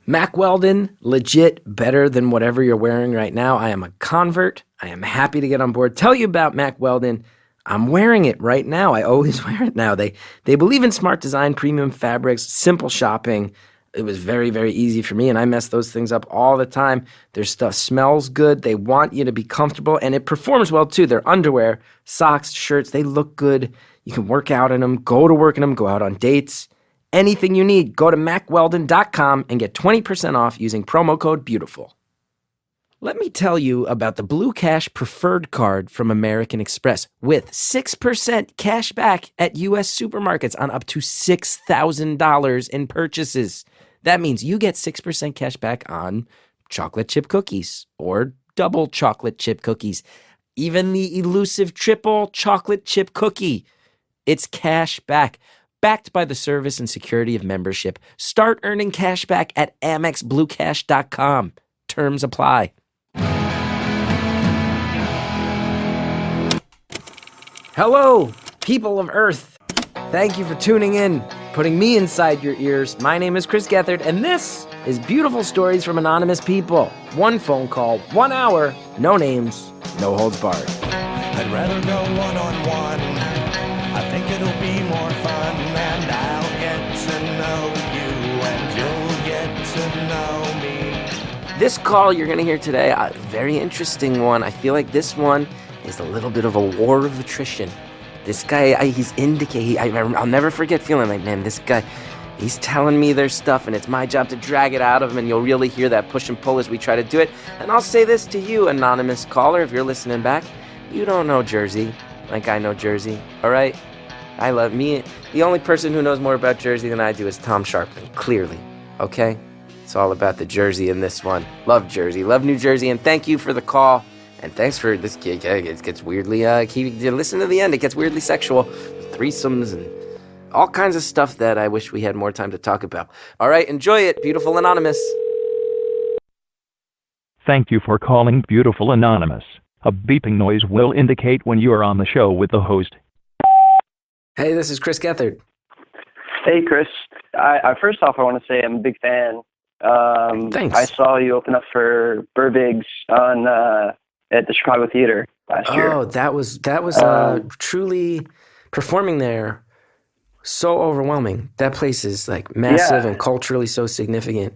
Mack Weldon, legit better than whatever you're wearing right now. I am a convert. I am happy to get on board. Tell you about Mack Weldon. I'm wearing it right now. I always wear it now. They believe in smart design, premium fabrics, simple shopping. It was very, very easy for me, and I mess those things up all the time. Their stuff smells good. They want you to be comfortable, and it performs well, too. Their underwear, socks, shirts, they look good. You can work out in them, go to work in them, go out on dates. Anything you need, go to MackWeldon.com and get 20% off using promo code BEAUTIFUL. Let me tell you about the Blue Cash Preferred Card from American Express with 6% cash back at U.S. supermarkets on up to $6,000 in purchases. That means you get 6% cash back on chocolate chip cookies or double chocolate chip cookies, even the elusive triple chocolate chip cookie. It's cash back. Backed by the service and security of membership. Start earning cash back at AmexBlueCash.com. Terms apply. Hello, people of Earth. Thank you for tuning in, putting me inside your ears. My name is Chris Gethard, and this is Beautiful Stories from Anonymous People. One phone call, 1 hour, no names, no holds barred. I'd rather go one-on-one. I think it'll be more fun, and I'll get to know you, and you'll get to know me. This call you're going to hear today, a very interesting one. I feel like this one is a little bit of a war of attrition. This guy, I'll never forget feeling like, man, this guy, he's telling me their stuff, and it's my job to drag it out of him, and you'll really hear that push and pull as we try to do it. And I'll say this to you, anonymous caller, if you're listening back, you don't know Jersey like I know Jersey, all right? I love me. The only person who knows more about Jersey than I do is Tom Sharpling, clearly, okay? It's all about the Jersey in this one. Love Jersey, love New Jersey, and thank you for the call. And thanks for this gig. It gets weirdly, listen to the end, it gets weirdly sexual. Threesomes and all kinds of stuff that I wish we had more time to talk about. All right, enjoy it, Beautiful Anonymous. Thank you for calling Beautiful Anonymous. A beeping noise will indicate when you are on the show with the host. Hey, this is Chris Gethard. Hey, Chris. First off, I want to say I'm a big fan. Thanks. I saw you open up for Burbigs at the Chicago Theater last year. Oh, that was truly performing there. So overwhelming. That place is like massive and culturally so significant.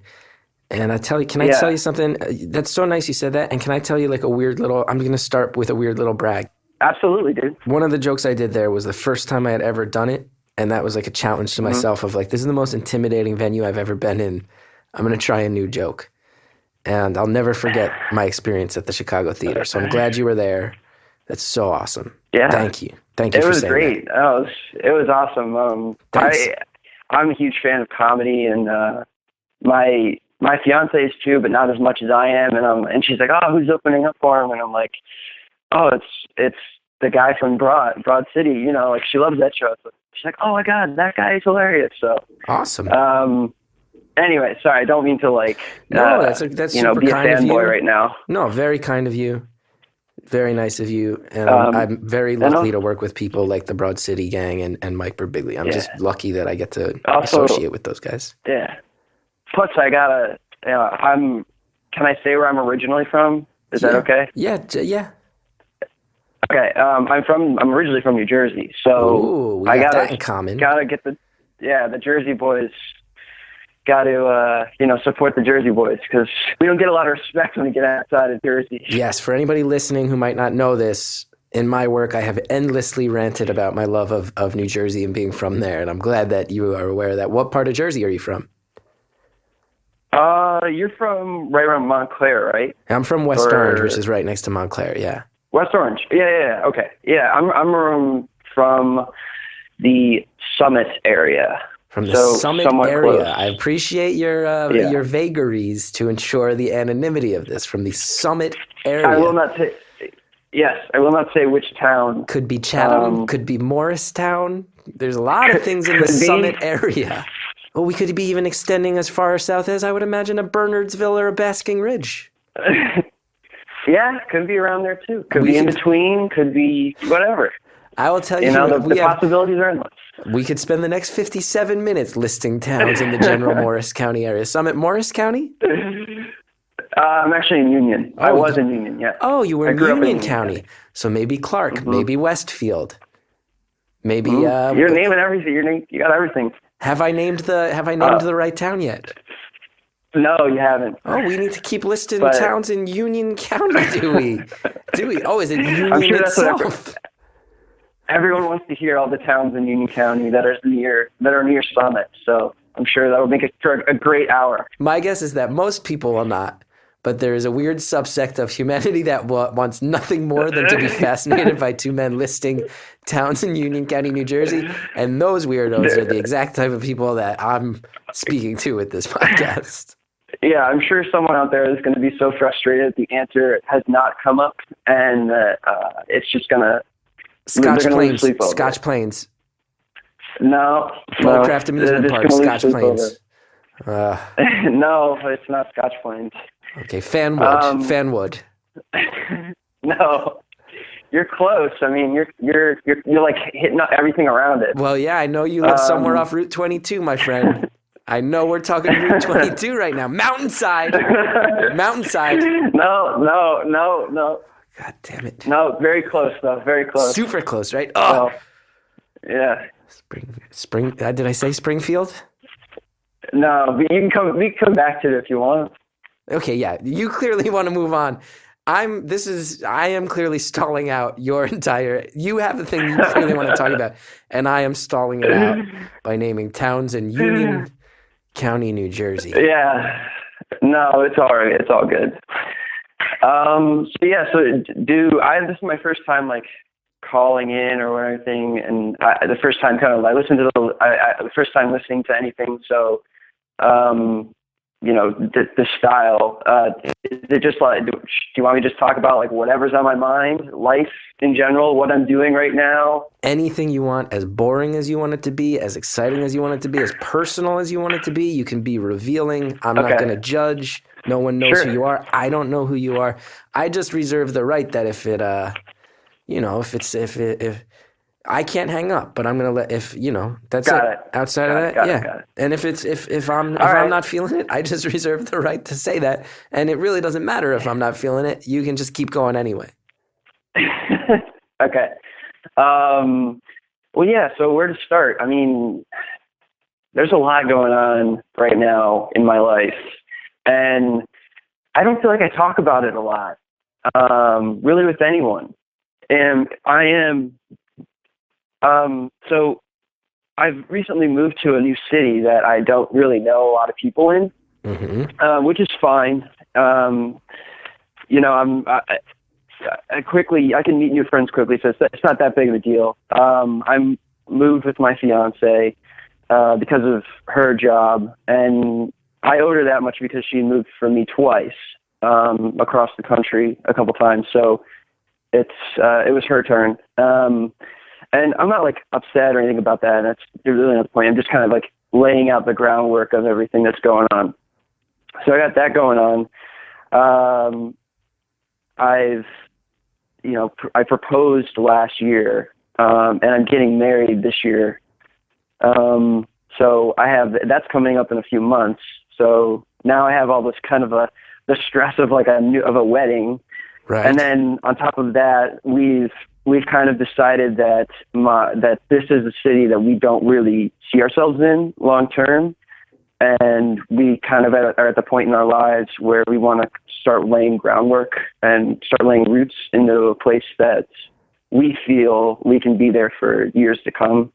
And I tell you, can I tell you something? That's so nice you said that. And can I tell you like I'm going to start with a weird little brag. Absolutely, dude. One of the jokes I did there was the first time I had ever done it. And that was like a challenge to myself of like, this is the most intimidating venue I've ever been in. I'm going to try a new joke. And I'll never forget my experience at the Chicago Theater. So I'm glad you were there. That's so awesome. Yeah. Thank you. Thank you for saying great. that. Oh, it was awesome. I'm a huge fan of comedy, and my fiance is too, but not as much as I am. And she's like, oh, who's opening up for him? And I'm like, oh, it's the guy from Broad City. You know, like she loves that show. So she's like, oh my God, that guy is hilarious. So awesome. Anyway, sorry, I don't mean to like, no, that's super be a kind of you. Fanboy right now. No, very kind of you. Very nice of you. And I'm very lucky to work with people like the Broad City Gang and Mike Birbiglia. I'm just lucky that I get to associate with those guys. Yeah. Plus, I gotta, can I say where I'm originally from? Is that okay? Yeah. Okay. I'm originally from New Jersey, so we got that in common. Gotta get the Jersey boys. Got to, support the Jersey boys because we don't get a lot of respect when we get outside of Jersey. Yes, for anybody listening who might not know this, in my work, I have endlessly ranted about my love of New Jersey and being from there, and I'm glad that you are aware of that. What part of Jersey are you from? You're from right around Montclair, right? I'm from West Orange, which is right next to Montclair, yeah. West Orange, yeah, okay. Yeah, I'm from the Summit area. From the Summit area. Close. I appreciate your vagaries to ensure the anonymity of this. From the Summit area. I will not say which town. Could be Chatham, could be Morristown. There's a lot of things in the Summit area. Well, we could be even extending as far south as, I would imagine, a Bernardsville or a Basking Ridge. Yeah, could be around there too. Could be in between, could be whatever. I will tell you, You know, the possibilities are endless. we could spend the next 57 minutes listing towns in the general Morris County area. Summit Morris County? I'm actually in Union. I was in Union, yeah. Oh, you were I in grew up in Union Union County. County. So maybe Clark, maybe Westfield. Maybe You're naming everything. You got everything. have I named the right town yet? No, you haven't. Oh, we need to keep listing But- towns in Union County, do we? Do we? Oh, is it Union sure that's what itself? Everyone wants to hear all the towns in Union County that are near Summit. So I'm sure that will make it for a great hour. My guess is that most people will not, but there is a weird subsect of humanity that wants nothing more than to be fascinated by two men listing towns in Union County, New Jersey, and those weirdos are the exact type of people that I'm speaking to with this podcast. Yeah, I'm sure someone out there is going to be so frustrated the answer has not come up, and it's just going to Scotch they're gonna lose Plains. sleep over Scotch it. Plains. They're Bowcraft Amusement just Park. gonna lose Scotch sleep Plains. No, it's not Scotch Plains. Okay, Fanwood. Fanwood. No, you're close. I mean, you're like hitting everything around it. Well, yeah, I know you live somewhere off Route 22, my friend. I know we're talking Route 22 right now. Mountainside. Mountainside. No. God damn it. No, very close though. Very close. Super close, right? Oh, Yeah. Spring. Did I say Springfield? No, but we can come back to it if you want. Okay, yeah. You clearly want to move on. I am clearly stalling out your entire. You have the thing you clearly want to talk about, and I am stalling it out by naming towns in Union County, New Jersey. Yeah. No, it's all right. It's all good. This is my first time like calling in or anything, and the first time kind of I listened to the first time listening to anything. So, the style. Is it just like? Do you want me to just talk about like whatever's on my mind, life in general, what I'm doing right now? Anything you want, as boring as you want it to be, as exciting as you want it to be, as personal as you want it to be. You can be revealing. I'm not going to judge. No one knows who you are. I don't know who you are. I just reserve the right that if I can't hang up, but I'm gonna let that's Got it. it. Outside of that, Got yeah. it. And if I'm right. not feeling it, I just reserve the right to say that. And it really doesn't matter if I'm not feeling it. You can just keep going anyway. Okay. Well, yeah. So where to start? I mean, there's a lot going on right now in my life, and I don't feel like I talk about it a lot, really, with anyone. And I am. So I've recently moved to a new city that I don't really know a lot of people in, which is fine. I can meet new friends quickly, so it's not that big of a deal. I'm moved with my fiance because of her job, and I owed her that much because she moved for me twice across the country a couple times. So it was her turn. And I'm not like upset or anything about that. That's really not the point. I'm just kind of like laying out the groundwork of everything that's going on. So I got that going on. I proposed last year, and I'm getting married this year. So that's coming up in a few months. So now I have all this kind of the stress of like a wedding. Right. And then on top of that, we've kind of decided that this is a city that we don't really see ourselves in long term, and we kind of are at the point in our lives where we want to start laying groundwork and start laying roots into a place that we feel we can be there for years to come.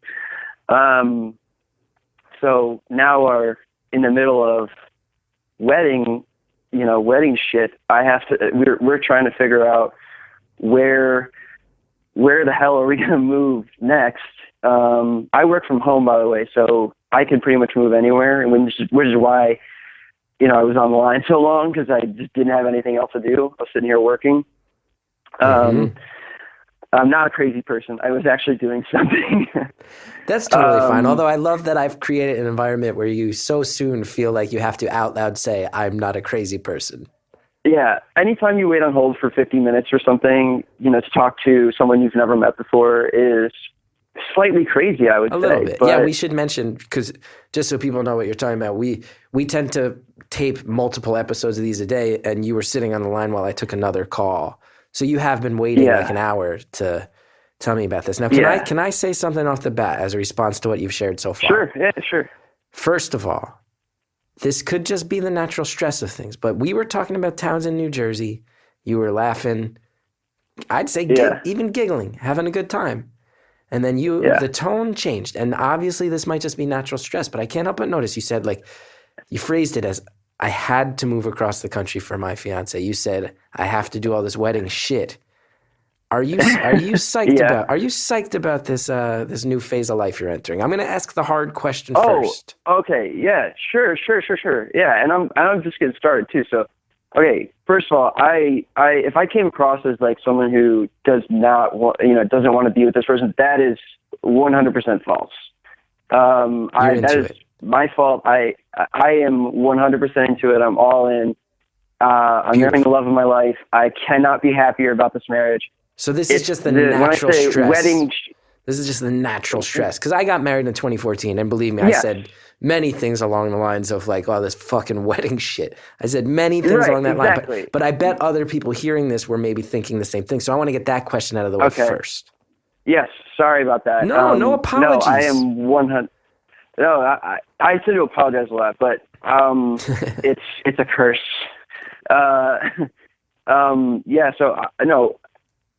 So now we're in the middle of wedding shit. We're trying to figure out where the hell are we going to move next? I work from home, by the way, so I can pretty much move anywhere, and which is why, I was on the line so long, because I just didn't have anything else to do. I was sitting here working. I'm not a crazy person. I was actually doing something. That's totally fine. Although I love that I've created an environment where you so soon feel like you have to out loud say, I'm not a crazy person. Yeah. Anytime you wait on hold for 50 minutes or something, to talk to someone you've never met before is slightly crazy, I would say. A little bit. But, yeah, we should mention, because just so people know what you're talking about, we tend to tape multiple episodes of these a day, and you were sitting on the line while I took another call. So you have been waiting like an hour to tell me about this. Now, can I say something off the bat as a response to what you've shared so far? Sure. Yeah, sure. First of all, this could just be the natural stress of things, but we were talking about towns in New Jersey. You were laughing. I'd say even giggling, having a good time. And then the tone changed. And obviously this might just be natural stress, but I can't help but notice you said, like, you phrased it as, I had to move across the country for my fiance. You said, I have to do all this wedding shit. Are you psyched about this new phase of life you're entering? I'm going to ask the hard question first. Okay. Yeah, sure. Yeah. And I'm just getting started too. So, okay. First of all, if I came across as like someone who doesn't want to be with this person, that is 100% false. That is my fault. I am 100% into it. I'm all in. I'm marrying the love of my life. I cannot be happier about this marriage. So this is just the natural stress. Wedding, this is just the natural stress. Because I got married in 2014, and believe me, I said many things along the lines of like, oh, this fucking wedding shit. I said many things along that line. But I bet other people hearing this were maybe thinking the same thing. So I want to get that question out of the way first. Yes, sorry about that. No apologies. No, I am 100. No, I tend to apologize a lot, but it's a curse. So no.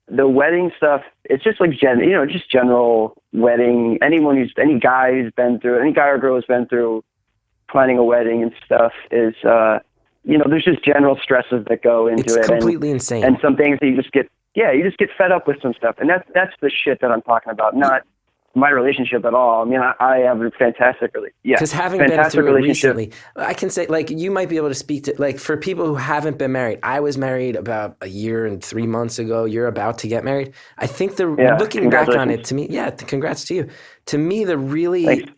The wedding stuff, it's just like just general wedding. Any guy or girl who's been through planning a wedding and stuff is, there's just general stresses that go into it. It's completely insane. And some things that you just get fed up with some stuff. And that's the shit that I'm talking about, not my relationship at all. I mean, I have a fantastic relationship. Yeah, because having been through it recently, I can say, like, you might be able to speak to, like, for people who haven't been married. I was married about a year and 3 months ago. You're about to get married. I think looking back on it, to me, congrats to you. To me, the really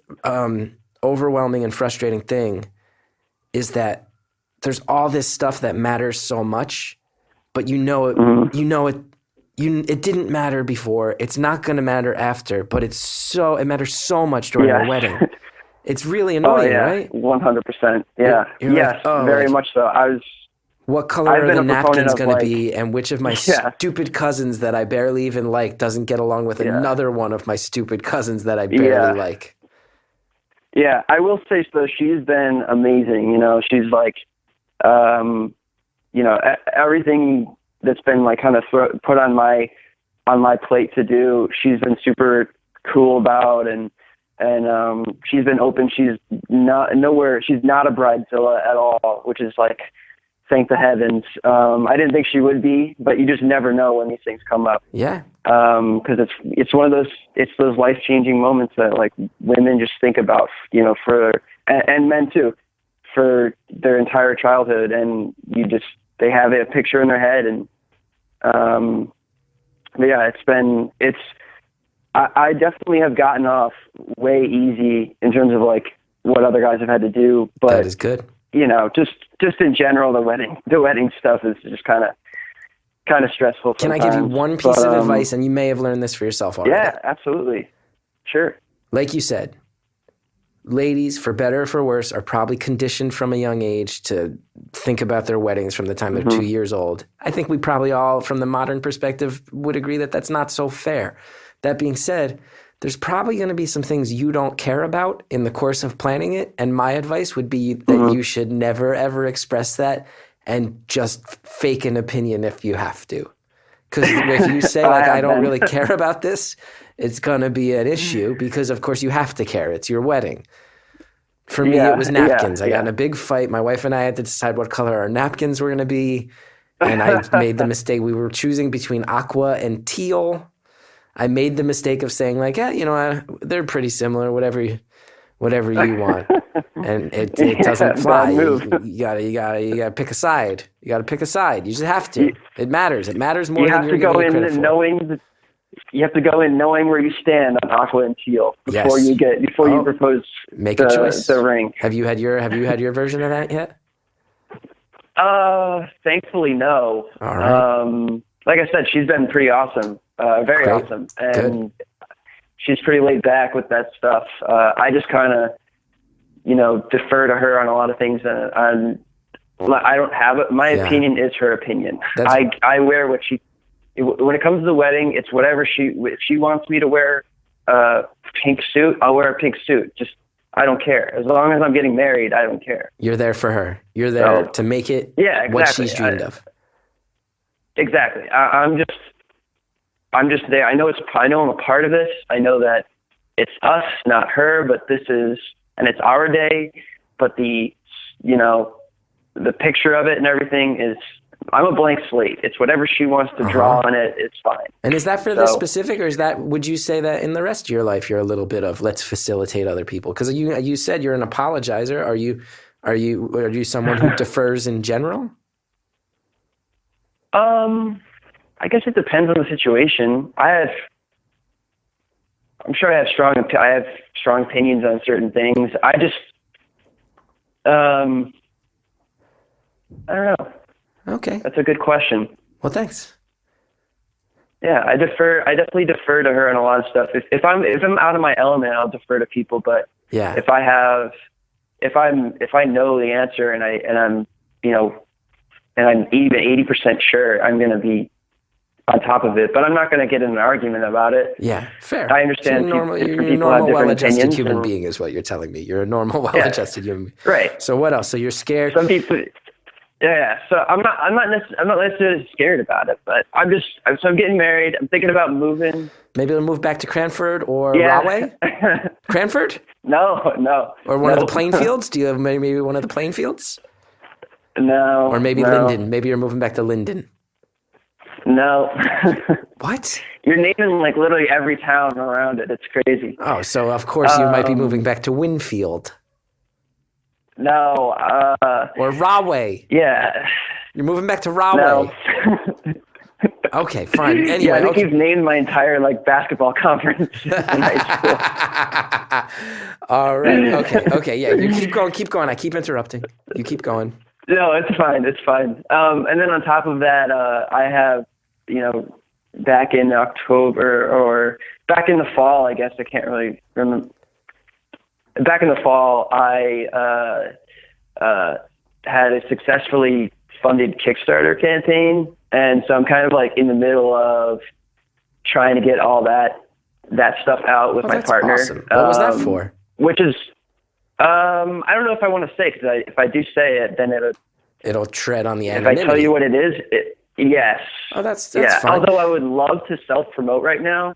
overwhelming and frustrating thing is that there's all this stuff that matters so much, but it didn't matter before. It's not going to matter after, but it matters so much during the wedding. It's really annoying, right? 100%. Yeah. Yes, very much so. What color are the napkins going to be, and which of my stupid cousins that I barely even like doesn't get along with another one of my stupid cousins that I barely like? Yeah, I will say so. She's been amazing. She's like, everything that's been like kind of put on my plate to do, she's been super cool about, and she's been open. She's not a bridezilla at all, which is like, thank the heavens. I didn't think she would be, but you just never know when these things come up. Yeah. Because it's one of those life-changing moments that like women just think about, and men too, for their entire childhood, and they have a picture in their head, and I definitely have gotten off way easy in terms of like what other guys have had to do, but that is good. Just in general, the wedding stuff is just kind of stressful. Can I give you one piece of advice, and you may have learned this for yourself already? Yeah, absolutely. Sure. Like you said, ladies, for better or for worse, are probably conditioned from a young age to think about their weddings from the time they're 2 years old. I think we probably all, from the modern perspective, would agree that that's not so fair. That being said, there's probably going to be some things you don't care about in the course of planning it, and my advice would be that you should never, ever express that and just fake an opinion if you have to. Because if you say, like, I don't really care about this, it's going to be an issue because, of course, you have to care. It's your wedding. For me, it was napkins. I got in a big fight. My wife and I had to decide what color our napkins were going to be. And I made the mistake. We were choosing between aqua and teal. I made the mistake of saying, like, they're pretty similar, whatever you want. And it doesn't fly. You gotta pick a side. You gotta pick a side. You just have to. It matters. It matters more than you're giving credit for. You have to go in knowing where you stand on aqua and teal before you propose. Make a choice. The ring. Have you had your version of that yet? Thankfully, no. All right. Like I said, she's been pretty awesome, very Great. awesome, and she's pretty laid back with that stuff. I just kind of, defer to her on a lot of things, and I don't have it. My opinion is her opinion. I wear what she. When it comes to the wedding, it's whatever if she wants me to wear a pink suit, I'll wear a pink suit. Just I don't care. As long as I'm getting married, I don't care. You're there for her. You're there to make it what she's dreamed of. Exactly. I'm just there. I know I'm a part of this. I know that it's us, not her, but and it's our day, but the picture of it and everything is, I'm a blank slate. It's whatever she wants to draw on it. It's fine. And is that for this specific, or would you say that in the rest of your life, you're a little bit of let's facilitate other people? Because you said you're an apologizer. Are you someone who defers in general? I guess it depends on the situation. I'm sure I have strong opinions on certain things. I don't know. Okay. That's a good question. Well, thanks. Yeah, I definitely defer to her on a lot of stuff. If I'm out of my element, I'll defer to people. But if I know the answer and I'm even 80% sure, I'm going to be on top of it. But I'm not going to get in an argument about it. Yeah, fair. I understand. You're a normal, well-adjusted human being, is what you're telling me. You're a normal, well-adjusted human being. Right. So what else? So you're scared. Some people. Yeah. So I'm not necessarily scared about it, but I'm getting married. I'm thinking about moving. Maybe we'll move back to Cranford or Rahway? Cranford? No. Or one of the plain fields? Do you have maybe one of the plain fields? No. Or maybe Linden. Maybe you're moving back to Linden. No. What? You're naming like literally every town around it. It's crazy. Oh, so of course you might be moving back to Winfield. No. Or Rahway. Yeah. You're moving back to Rahway. No. Okay, fine. Anyway, I think you've named my entire basketball conference in high school. All right. Okay. Yeah, you keep going. I keep interrupting. You keep going. No, it's fine. And then on top of that, I have, back in October or back in the fall, I guess I can't really remember. Back in the fall, I had a successfully funded Kickstarter campaign. And so I'm kind of in the middle of trying to get all that stuff out with my partner. Awesome. What was that for? Which is, I don't know if I want to say, because if I do say it, then it'll tread on the anonymity. If I tell you what it is, yes. Oh, that's fine. Although I would love to self-promote right now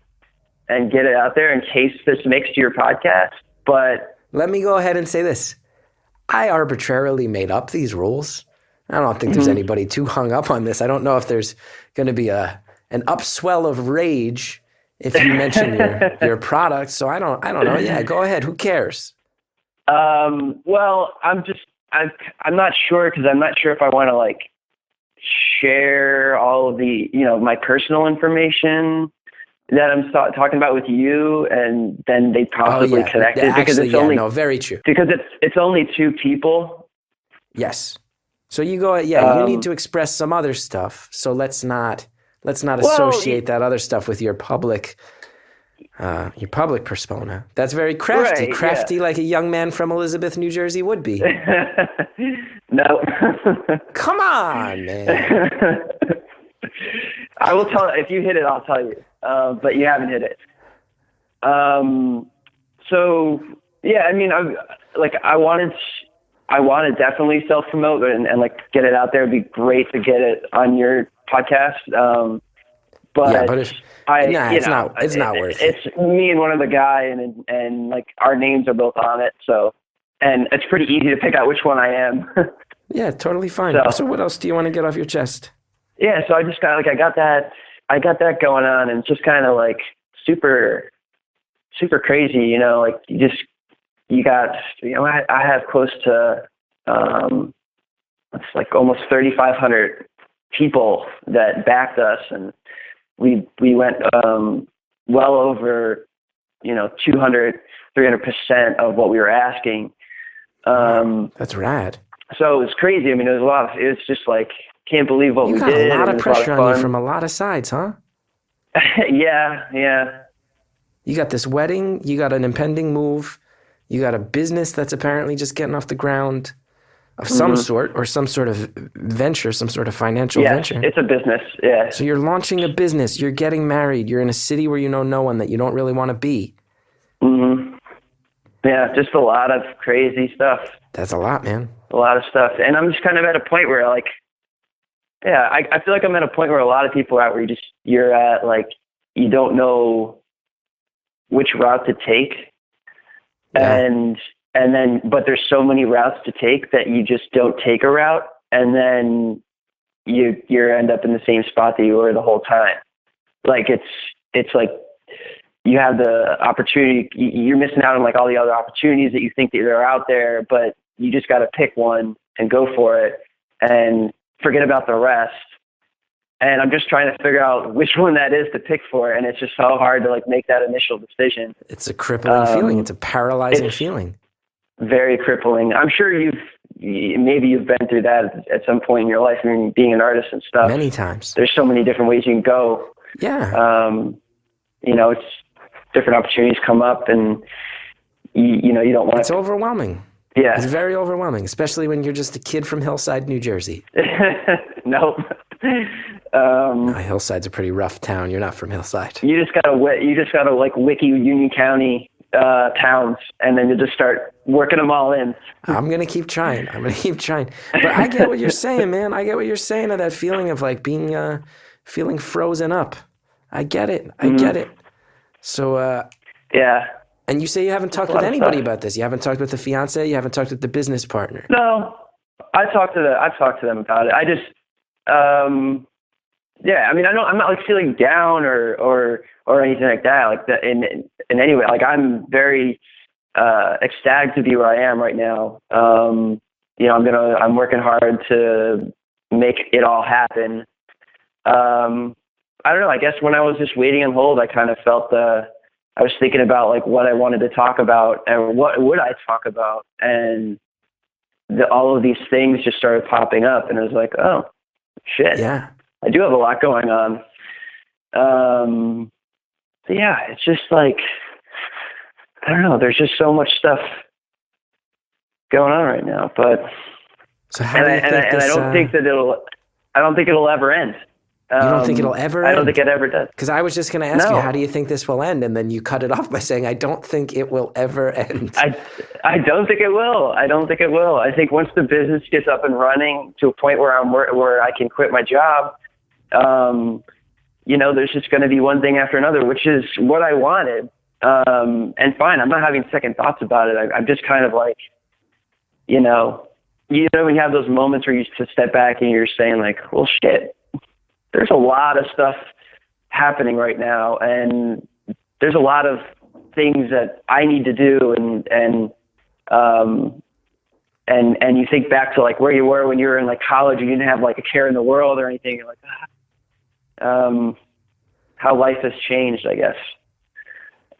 and get it out there in case this makes to your podcast, but... Let me go ahead and say this. I arbitrarily made up these rules. I don't think there's anybody too hung up on this. I don't know if there's going to be an upswell of rage if you mention your product. So I don't know. Yeah, go ahead. Who cares? Well, I'm not sure, because I'm not sure if I want to share all of the, my personal information that I'm talking about with you, and then they possibly connect it, because very true. Because it's only two people. Yes. So you go, you need to express some other stuff. So let's not associate that other stuff with your public persona. That's very crafty, like a young man from Elizabeth, New Jersey would be. No. Come on, man. I will tell, if you hit it, I'll tell you. But you haven't hit it. So yeah, I mean, I want to definitely self-promote and get it out there. It'd be great to get it on your podcast. But it's not worth it. It's me and one other guy, and our names are both on it. So, and it's pretty easy to pick out which one I am. Yeah, totally fine. So what else do you want to get off your chest? Yeah, so I just got I got that going on, and it's just kind of super, super crazy. I have close to it's almost 3,500 people that backed us, and we went well over 200, 300% of what we were asking. That's rad. So it was crazy. I mean, it was just like, can't believe what You we got did. a lot of pressure on you fun. from a lot of sides, huh? Yeah. You got this wedding, you got an impending move, you got a business that's apparently just getting off the ground of some sort, or some sort of venture, some sort of financial venture. It's a business, yeah. So you're launching a business, you're getting married, you're in a city where you know no one, that you don't really want to be. Yeah, just a lot of crazy stuff. That's a lot, man. A lot of stuff. And I'm just kind of at a point where, like, yeah, I feel like I'm at a point where a lot of people are at, where you're at, like, you don't know which route to take. Yeah. And then, but there's so many routes to take that you just don't take a route. And then you end up in the same spot that you were the whole time. Like, it's like, you have the opportunity, you're missing out on like all the other opportunities that you think that are out there, but you just got to pick one and go for it and forget about the rest. And I'm just trying to figure out which one that is to pick for. And it's just so hard to like make that initial decision. It's a crippling feeling. It's a paralyzing feeling. Very crippling. I'm sure maybe you've been through that at some point in your life. I mean, being an artist and stuff. Many times. There's so many different ways you can go. Yeah. It's different opportunities come up, and you don't want to. It's overwhelming. Yeah. It's very overwhelming, especially when you're just a kid from Hillside, New Jersey. Nope. Hillside's a pretty rough town. You're not from Hillside. You just gotta like wiki Union County towns, and then you just start working them all in. I'm gonna keep trying. But I get what you're saying, man. I get what you're saying of that feeling of like being feeling frozen up. I get it. So yeah. And you say you haven't talked with anybody about this. You haven't talked with the fiance. You haven't talked with the business partner. No, I've talked to them about it. I just, yeah. I mean, I'm not like feeling down or anything like that. Like that in any way. Like, I'm very ecstatic to be where I am right now. I'm working hard to make it all happen. I don't know. I guess when I was just waiting on hold, I kind of felt I was thinking about like what I wanted to talk about and what would I talk about, and all of these things just started popping up, and I was like, oh, shit. Yeah. I do have a lot going on. So yeah, it's just like, I don't know. There's just so much stuff going on right now, but so how do you think this, I don't think it'll ever end. You don't think it'll ever end? I don't think it ever does. Because I was just going to ask you, how do you think this will end? And then you cut it off by saying, I don't think it will ever end. I don't think it will. I think once the business gets up and running to a point where I can quit my job, there's just going to be one thing after another, which is what I wanted. And fine, I'm not having second thoughts about it. I'm just kind of like, when you have those moments where you just step back and you're saying like, well, shit. There's a lot of stuff happening right now, and there's a lot of things that I need to do, and you think back to like where you were when you were in like college, and you didn't have like a care in the world or anything. You're like, how life has changed, I guess.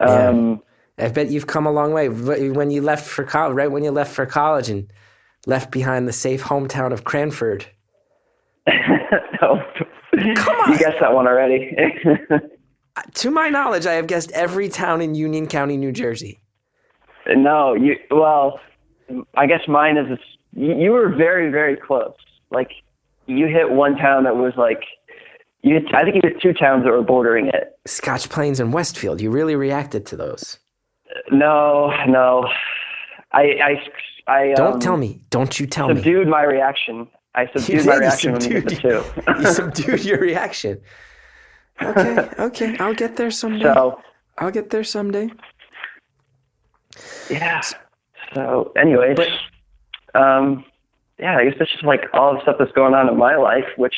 Yeah. I bet you've come a long way when you left for college, right when you left for college and left behind the safe hometown of Cranford. No. Come on. You guessed that one already. To my knowledge, I have guessed every town in Union County, New Jersey. No, I guess mine is, you were very, very close. Like, you hit one town that was like, I think you hit two towns that were bordering it. Scotch Plains and Westfield. You really reacted to those. No. I don't tell me. Don't you tell me. Subdued my reaction. I subdued my reaction when you hit the two. You subdued your reaction. Okay. I'll get there someday. Yeah. So, anyways, I guess that's just like all the stuff that's going on in my life, which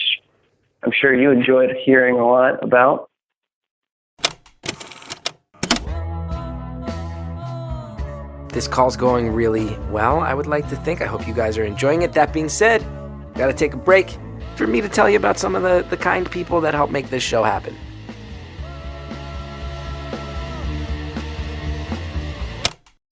I'm sure you enjoyed hearing a lot about. This call's going really well, I would like to think. I hope you guys are enjoying it. That being said, got to take a break for me to tell you about some of the kind people that help make this show happen.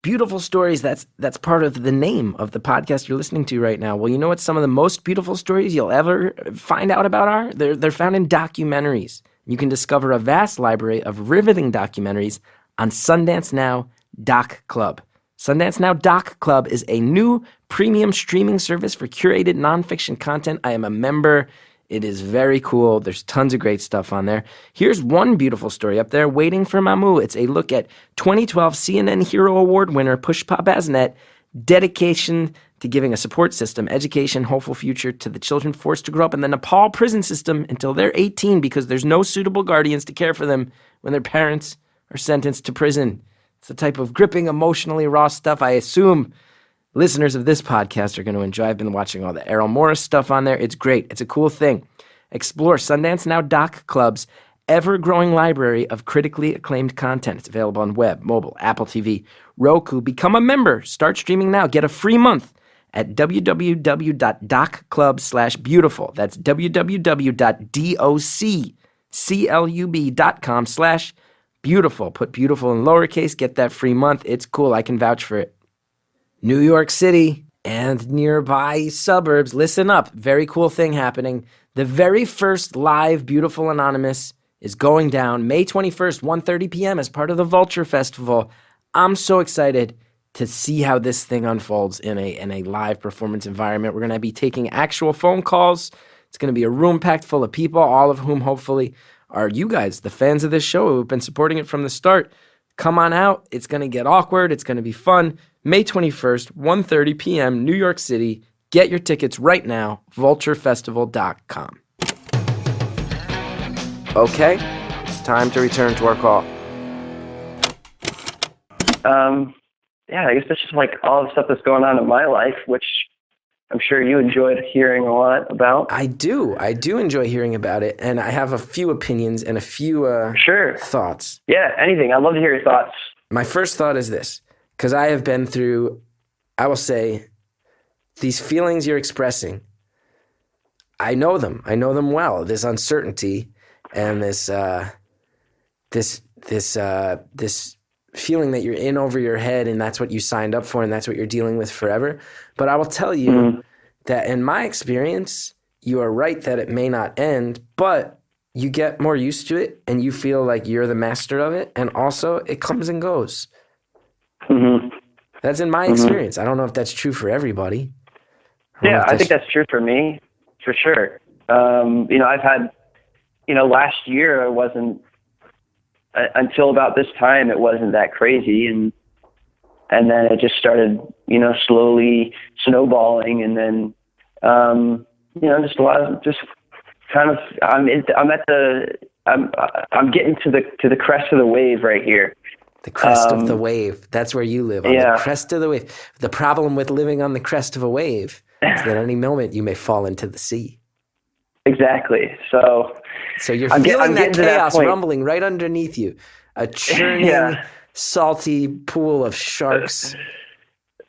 beautiful stories, that's part of the name of the podcast you're listening to right now. Well, you know what some of the most beautiful stories you'll ever find out about are? They're found in documentaries. You can discover a vast library of riveting documentaries on Sundance Now Doc Club. Sundance Now Doc Club is a new premium streaming service for curated nonfiction content. I am a member. It is very cool. There's tons of great stuff on there. Here's one beautiful story up there, Waiting for Mamu. It's a look at 2012 CNN Hero Award winner Pushpa Basnet, dedication to giving a support system, education, hopeful future to the children forced to grow up in the Nepal prison system until they're 18 because there's no suitable guardians to care for them when their parents are sentenced to prison. It's the type of gripping, emotionally raw stuff I assume listeners of this podcast are going to enjoy. I've been watching all the Errol Morris stuff on there. It's great. It's a cool thing. Explore Sundance Now Doc Club's ever-growing library of critically acclaimed content. It's available on web, mobile, Apple TV, Roku. Become a member. Start streaming now. Get a free month at www.docclub/beautiful. That's www.docclub.com/beautiful. Put beautiful in lowercase. Get that free month. It's cool. I can vouch for it. New York City and nearby suburbs, listen up. Very cool thing happening. The very first live Beautiful Anonymous is going down May 21st, 1:30 p.m. as part of the Vulture Festival. I'm so excited to see how this thing unfolds in a live performance environment. We're going to be taking actual phone calls. It's going to be a room packed full of people, all of whom hopefully are you guys, the fans of this show who've been supporting it from the start. Come on out. It's going to get awkward. It's going to be fun. May 21st, 1:30 p.m., New York City. Get your tickets right now, vulturefestival.com. Okay, it's time to return to our call. Yeah, I guess that's just like all the stuff that's going on in my life, which I'm sure you enjoyed hearing a lot about. I do enjoy hearing about it, and I have a few opinions and a few thoughts. Yeah, anything. I'd love to hear your thoughts. My first thought is this, because I have been through, I will say, these feelings you're expressing. I know them well. This uncertainty and this feeling that you're in over your head, and that's what you signed up for, and that's what you're dealing with forever. But I will tell you that in my experience, you are right that it may not end, but you get more used to it, and you feel like you're the master of it, and also it comes and goes. Mm-hmm. That's in my experience. I don't know if that's true for everybody. I think that's true for me, for sure. I've had, last year I wasn't, until about this time, it wasn't that crazy. And then it just started, slowly snowballing. And then, just a lot of, just kind of, I'm getting to the crest of the wave right here. The crest of the wave. That's where you live, on the crest of the wave. The problem with living on the crest of a wave is that at any moment you may fall into the sea. Exactly. So you're feeling that chaos rumbling right underneath you. A churning, salty pool of sharks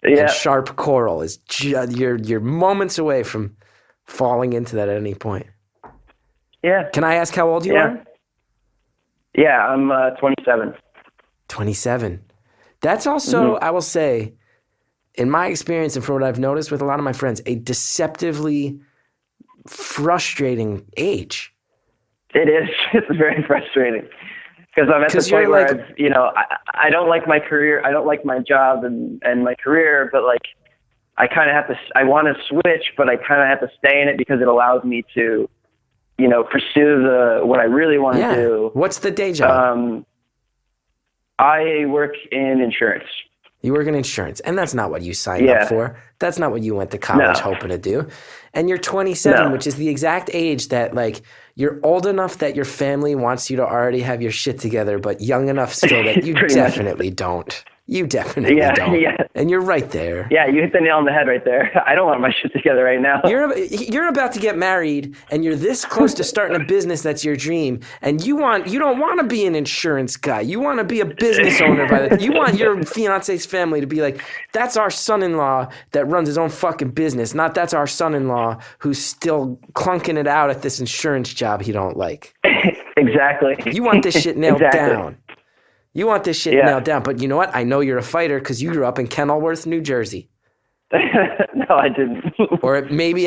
and sharp coral is you're moments away from falling into that at any point. Yeah. Can I ask how old you are? Yeah, I'm 27. 27. That's also, I will say, in my experience and from what I've noticed with a lot of my friends, a deceptively frustrating age. It is. It's very frustrating because I'm at the point where I don't like my career. I don't like my job and my career, but like I kind of have to. I want to switch, but I kind of have to stay in it because it allows me to, pursue what I really want to do. What's the day job? I work in insurance. You work in insurance, and that's not what you signed up for. That's not what you went to college hoping to do. And you're 27, which is the exact age that, like, you're old enough that your family wants you to already have your shit together, but young enough still that you definitely don't. You definitely don't. Yeah. And you're right there. Yeah, you hit the nail on the head right there. I don't want my shit together right now. You're about to get married, and you're this close to starting a business that's your dream, and you don't want to be an insurance guy. You want to be a business owner. You want your fiance's family to be like, that's our son-in-law that runs his own fucking business, not that's our son-in-law who's still clunking it out at this insurance job he don't like. Exactly. You want this shit nailed down. You want this shit nailed down. But you know what? I know you're a fighter because you grew up in Kenilworth, New Jersey. No, I didn't. Or maybe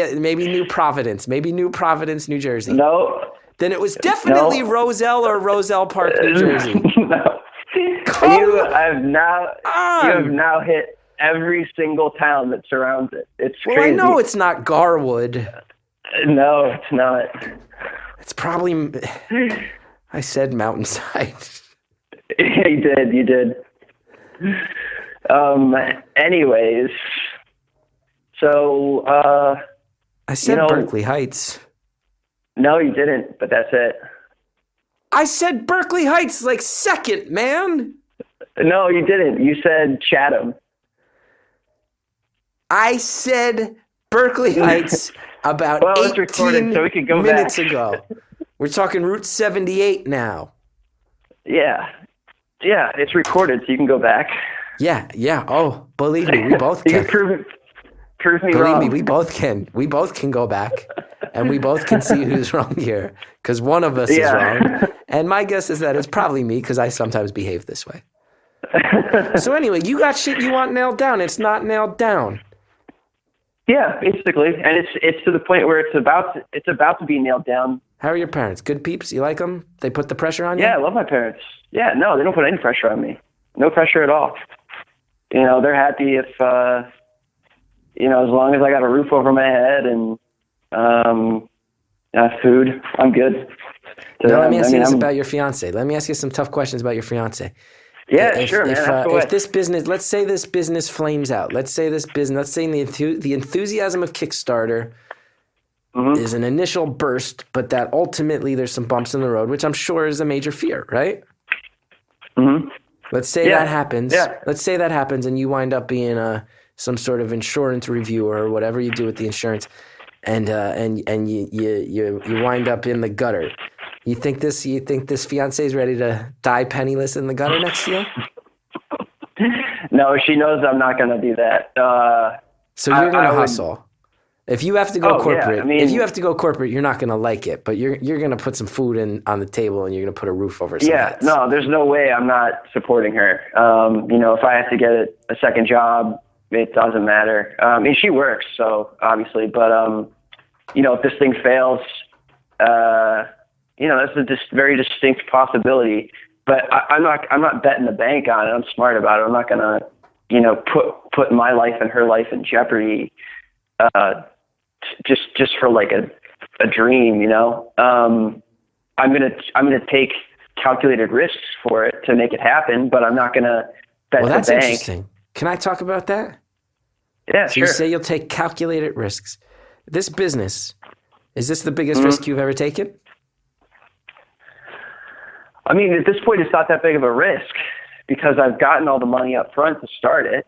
New Providence. Maybe New Providence, New Jersey. No. Then it was definitely Roselle or Roselle Park, New Jersey. No. You have now hit every single town that surrounds it. It's crazy. Well, I know it's not Garwood. No, it's not. It's probably... I said Mountainside. You did. Anyways, so I said Berkeley Heights. No, you didn't, but that's it. I said Berkeley Heights like second, man. No, you didn't. You said Chatham. I said Berkeley Heights about it's 18 recorded, so we could go minutes back. ago. We're talking Route 78 now. Yeah, it's recorded, so you can go back. Yeah. Oh, believe me, we both You can. can prove me Believe wrong. me, we both can. We both can go back, and we both can see who's wrong here, because one of us is wrong. And my guess is that it's probably me, because I sometimes behave this way. So anyway, you got shit you want nailed down. It's not nailed down. Yeah, basically, and it's to the point where it's about to be nailed down. How are your parents? Good peeps? You like them? They put the pressure on you? Yeah, I love my parents. Yeah, no, they don't put any pressure on me. No pressure at all. They're happy if, as long as I got a roof over my head and food, I'm good. Now, let me ask you this about your fiance. Let me ask you some tough questions about your fiance. Yeah, sure, man. If this business, let's say this business flames out. Let's say the enthusiasm of Kickstarter is an initial burst, but that ultimately there's some bumps in the road, which I'm sure is a major fear, right? Mm-hmm. Let's say that happens. Yeah. Let's say that happens, and you wind up being some sort of insurance reviewer or whatever you do with the insurance, and you wind up in the gutter. You think this fiance is ready to die penniless in the gutter next year? No, she knows I'm not going to do that. So you're going to hustle. If you have to go corporate, you're not going to like it, but you're going to put some food on the table and you're going to put a roof over some heads. No, there's no way I'm not supporting her. If I have to get a second job, it doesn't matter. She works, so obviously, but if this thing fails, that's a very distinct possibility. But I'm not betting the bank on it. I'm smart about it. I'm not going to, put my life and her life in jeopardy, just for like a dream, I'm gonna take calculated risks for it to make it happen, but I'm not gonna bet the bank. That's interesting. Can I talk about that? Yeah, so sure. You say you'll take calculated risks. This business, is this the biggest risk you've ever taken? I mean, at this point, it's not that big of a risk because I've gotten all the money up front to start it.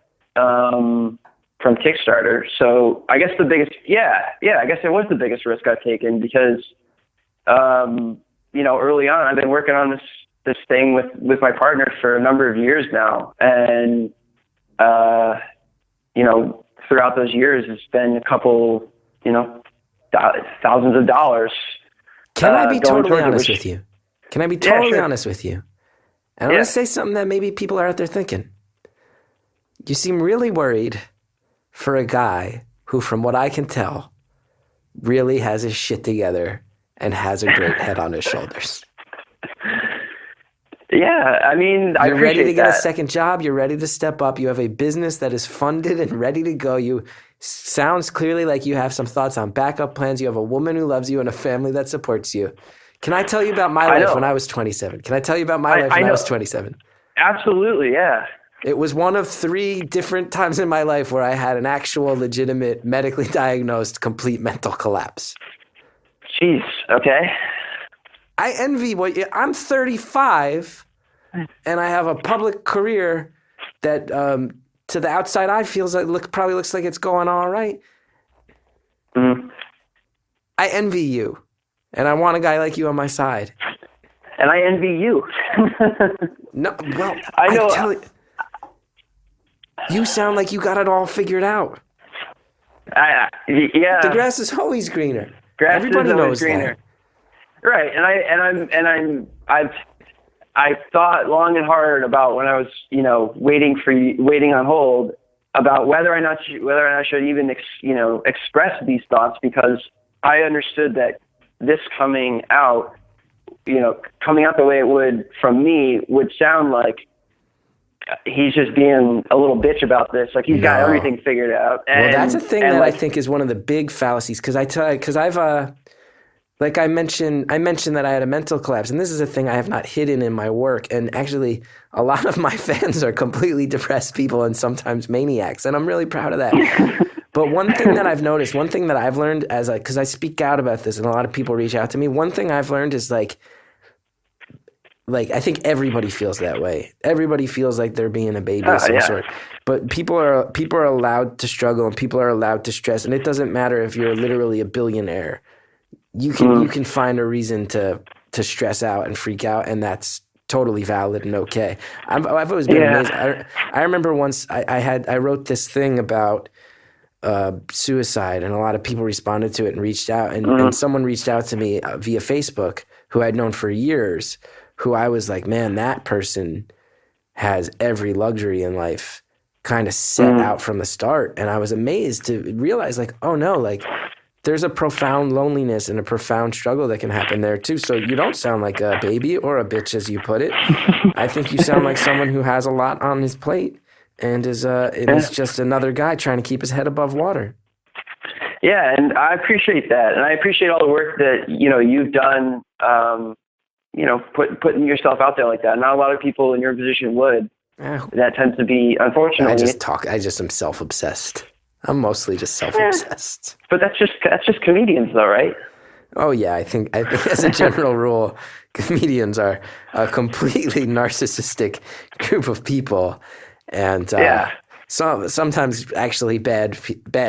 From Kickstarter. So I guess I guess it was the biggest risk I've taken because, early on I've been working on this thing with my partner for a number of years now. And, throughout those years, it's been a couple, thousands of dollars. Can I be totally honest with you? Can I be totally honest with you? And I'm going to say something that maybe people are out there thinking. You seem really worried for a guy who, from what I can tell, really has his shit together and has a great head on his shoulders. Yeah, I mean, I appreciate that. You're ready to get a second job. You're ready to step up. You have a business that is funded and ready to go. You sounds clearly like you have some thoughts on backup plans. You have a woman who loves you and a family that supports you. Can I tell you about my life when I was 27? Can I tell you about my life when I was 27? Absolutely, yeah. It was one of 3 different times in my life where I had an actual, legitimate, medically diagnosed, complete mental collapse. Jeez, okay. I envy I'm 35, and I have a public career that, to the outside eye, probably looks like it's going all right. Mm-hmm. I envy you, and I want a guy like you on my side. And I envy you. No, well, I know. I tell you. You sound like you got it all figured out. Yeah. The grass is always greener. Grass Everybody is always knows greener. that. Right, I thought long and hard about when I was, waiting on hold about whether or not I should even, express these thoughts, because I understood that this coming out the way it would from me would sound like he's just being a little bitch about this. Like he's got everything figured out. Well, that's a thing that I think is one of the big fallacies. Because I've like I mentioned that I had a mental collapse, and this is a thing I have not hidden in my work. And actually, a lot of my fans are completely depressed people and sometimes maniacs, and I'm really proud of that. But one thing that I've noticed, one thing that I've learned because I speak out about this, and a lot of people reach out to me. One thing I've learned is like I think everybody feels that way. Everybody feels like they're being a baby of some sort. But people are allowed to struggle, and people are allowed to stress, and it doesn't matter if you're literally a billionaire. You can find a reason to stress out and freak out, and that's totally valid and okay. I've always been amazed. I remember once I wrote this thing about suicide, and a lot of people responded to it and reached out, and someone reached out to me via Facebook who I'd known for years, who I was like, man, that person has every luxury in life kind of set out from the start. And I was amazed to realize like, oh no, like there's a profound loneliness and a profound struggle that can happen there too. So you don't sound like a baby or a bitch, as you put it. I think you sound like someone who has a lot on his plate and is just another guy trying to keep his head above water. Yeah, and I appreciate that. And I appreciate all the work that, you've done, putting yourself out there like that. Not a lot of people in your position would. That tends to be, unfortunately. I just am self-obsessed. I'm mostly just self-obsessed. But that's just comedians though, right? Oh yeah, I think as a general rule, comedians are a completely narcissistic group of people, and sometimes actually bad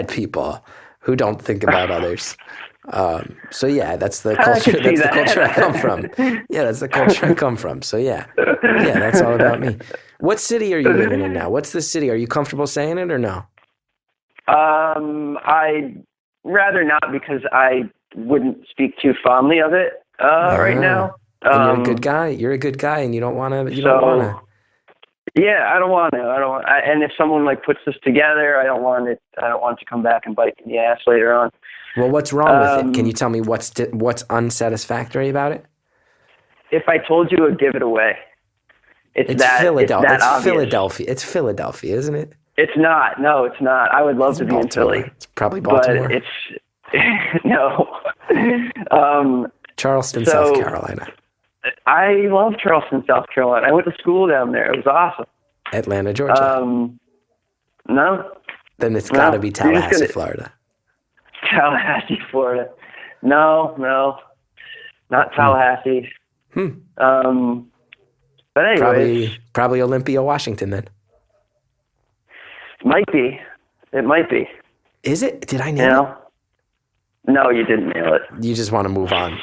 people who don't think about others. So yeah, that's the culture. That's the culture I come from. Yeah, that's the culture I come from. So yeah, that's all about me. What city are you living in now? What's the city? Are you comfortable saying it or no? I'd rather not, because I wouldn't speak too fondly of it right now. And you're a good guy. You're a good guy, and you don't want to. Don't want to. Yeah, I don't want to. And if someone like puts this together, I don't want it. I don't want it to come back and bite me in the ass later on. Well, what's wrong with it? Can you tell me what's unsatisfactory about it? If I told you, I'd give it away. It's Philadelphia. It's Philadelphia. It's Philadelphia, isn't it? It's not. No, it's not. I would love to be in Philly. It's probably Baltimore. But it's no. Charleston, South Carolina. I love Charleston, South Carolina. I went to school down there. It was awesome. Atlanta, Georgia. No. Then it's got to be Tallahassee, Florida. Tallahassee, Florida. No, not Tallahassee. But anyway, probably Olympia, Washington. Then it might be. Is it? Did I nail it? No, you didn't nail it. You just want to move on.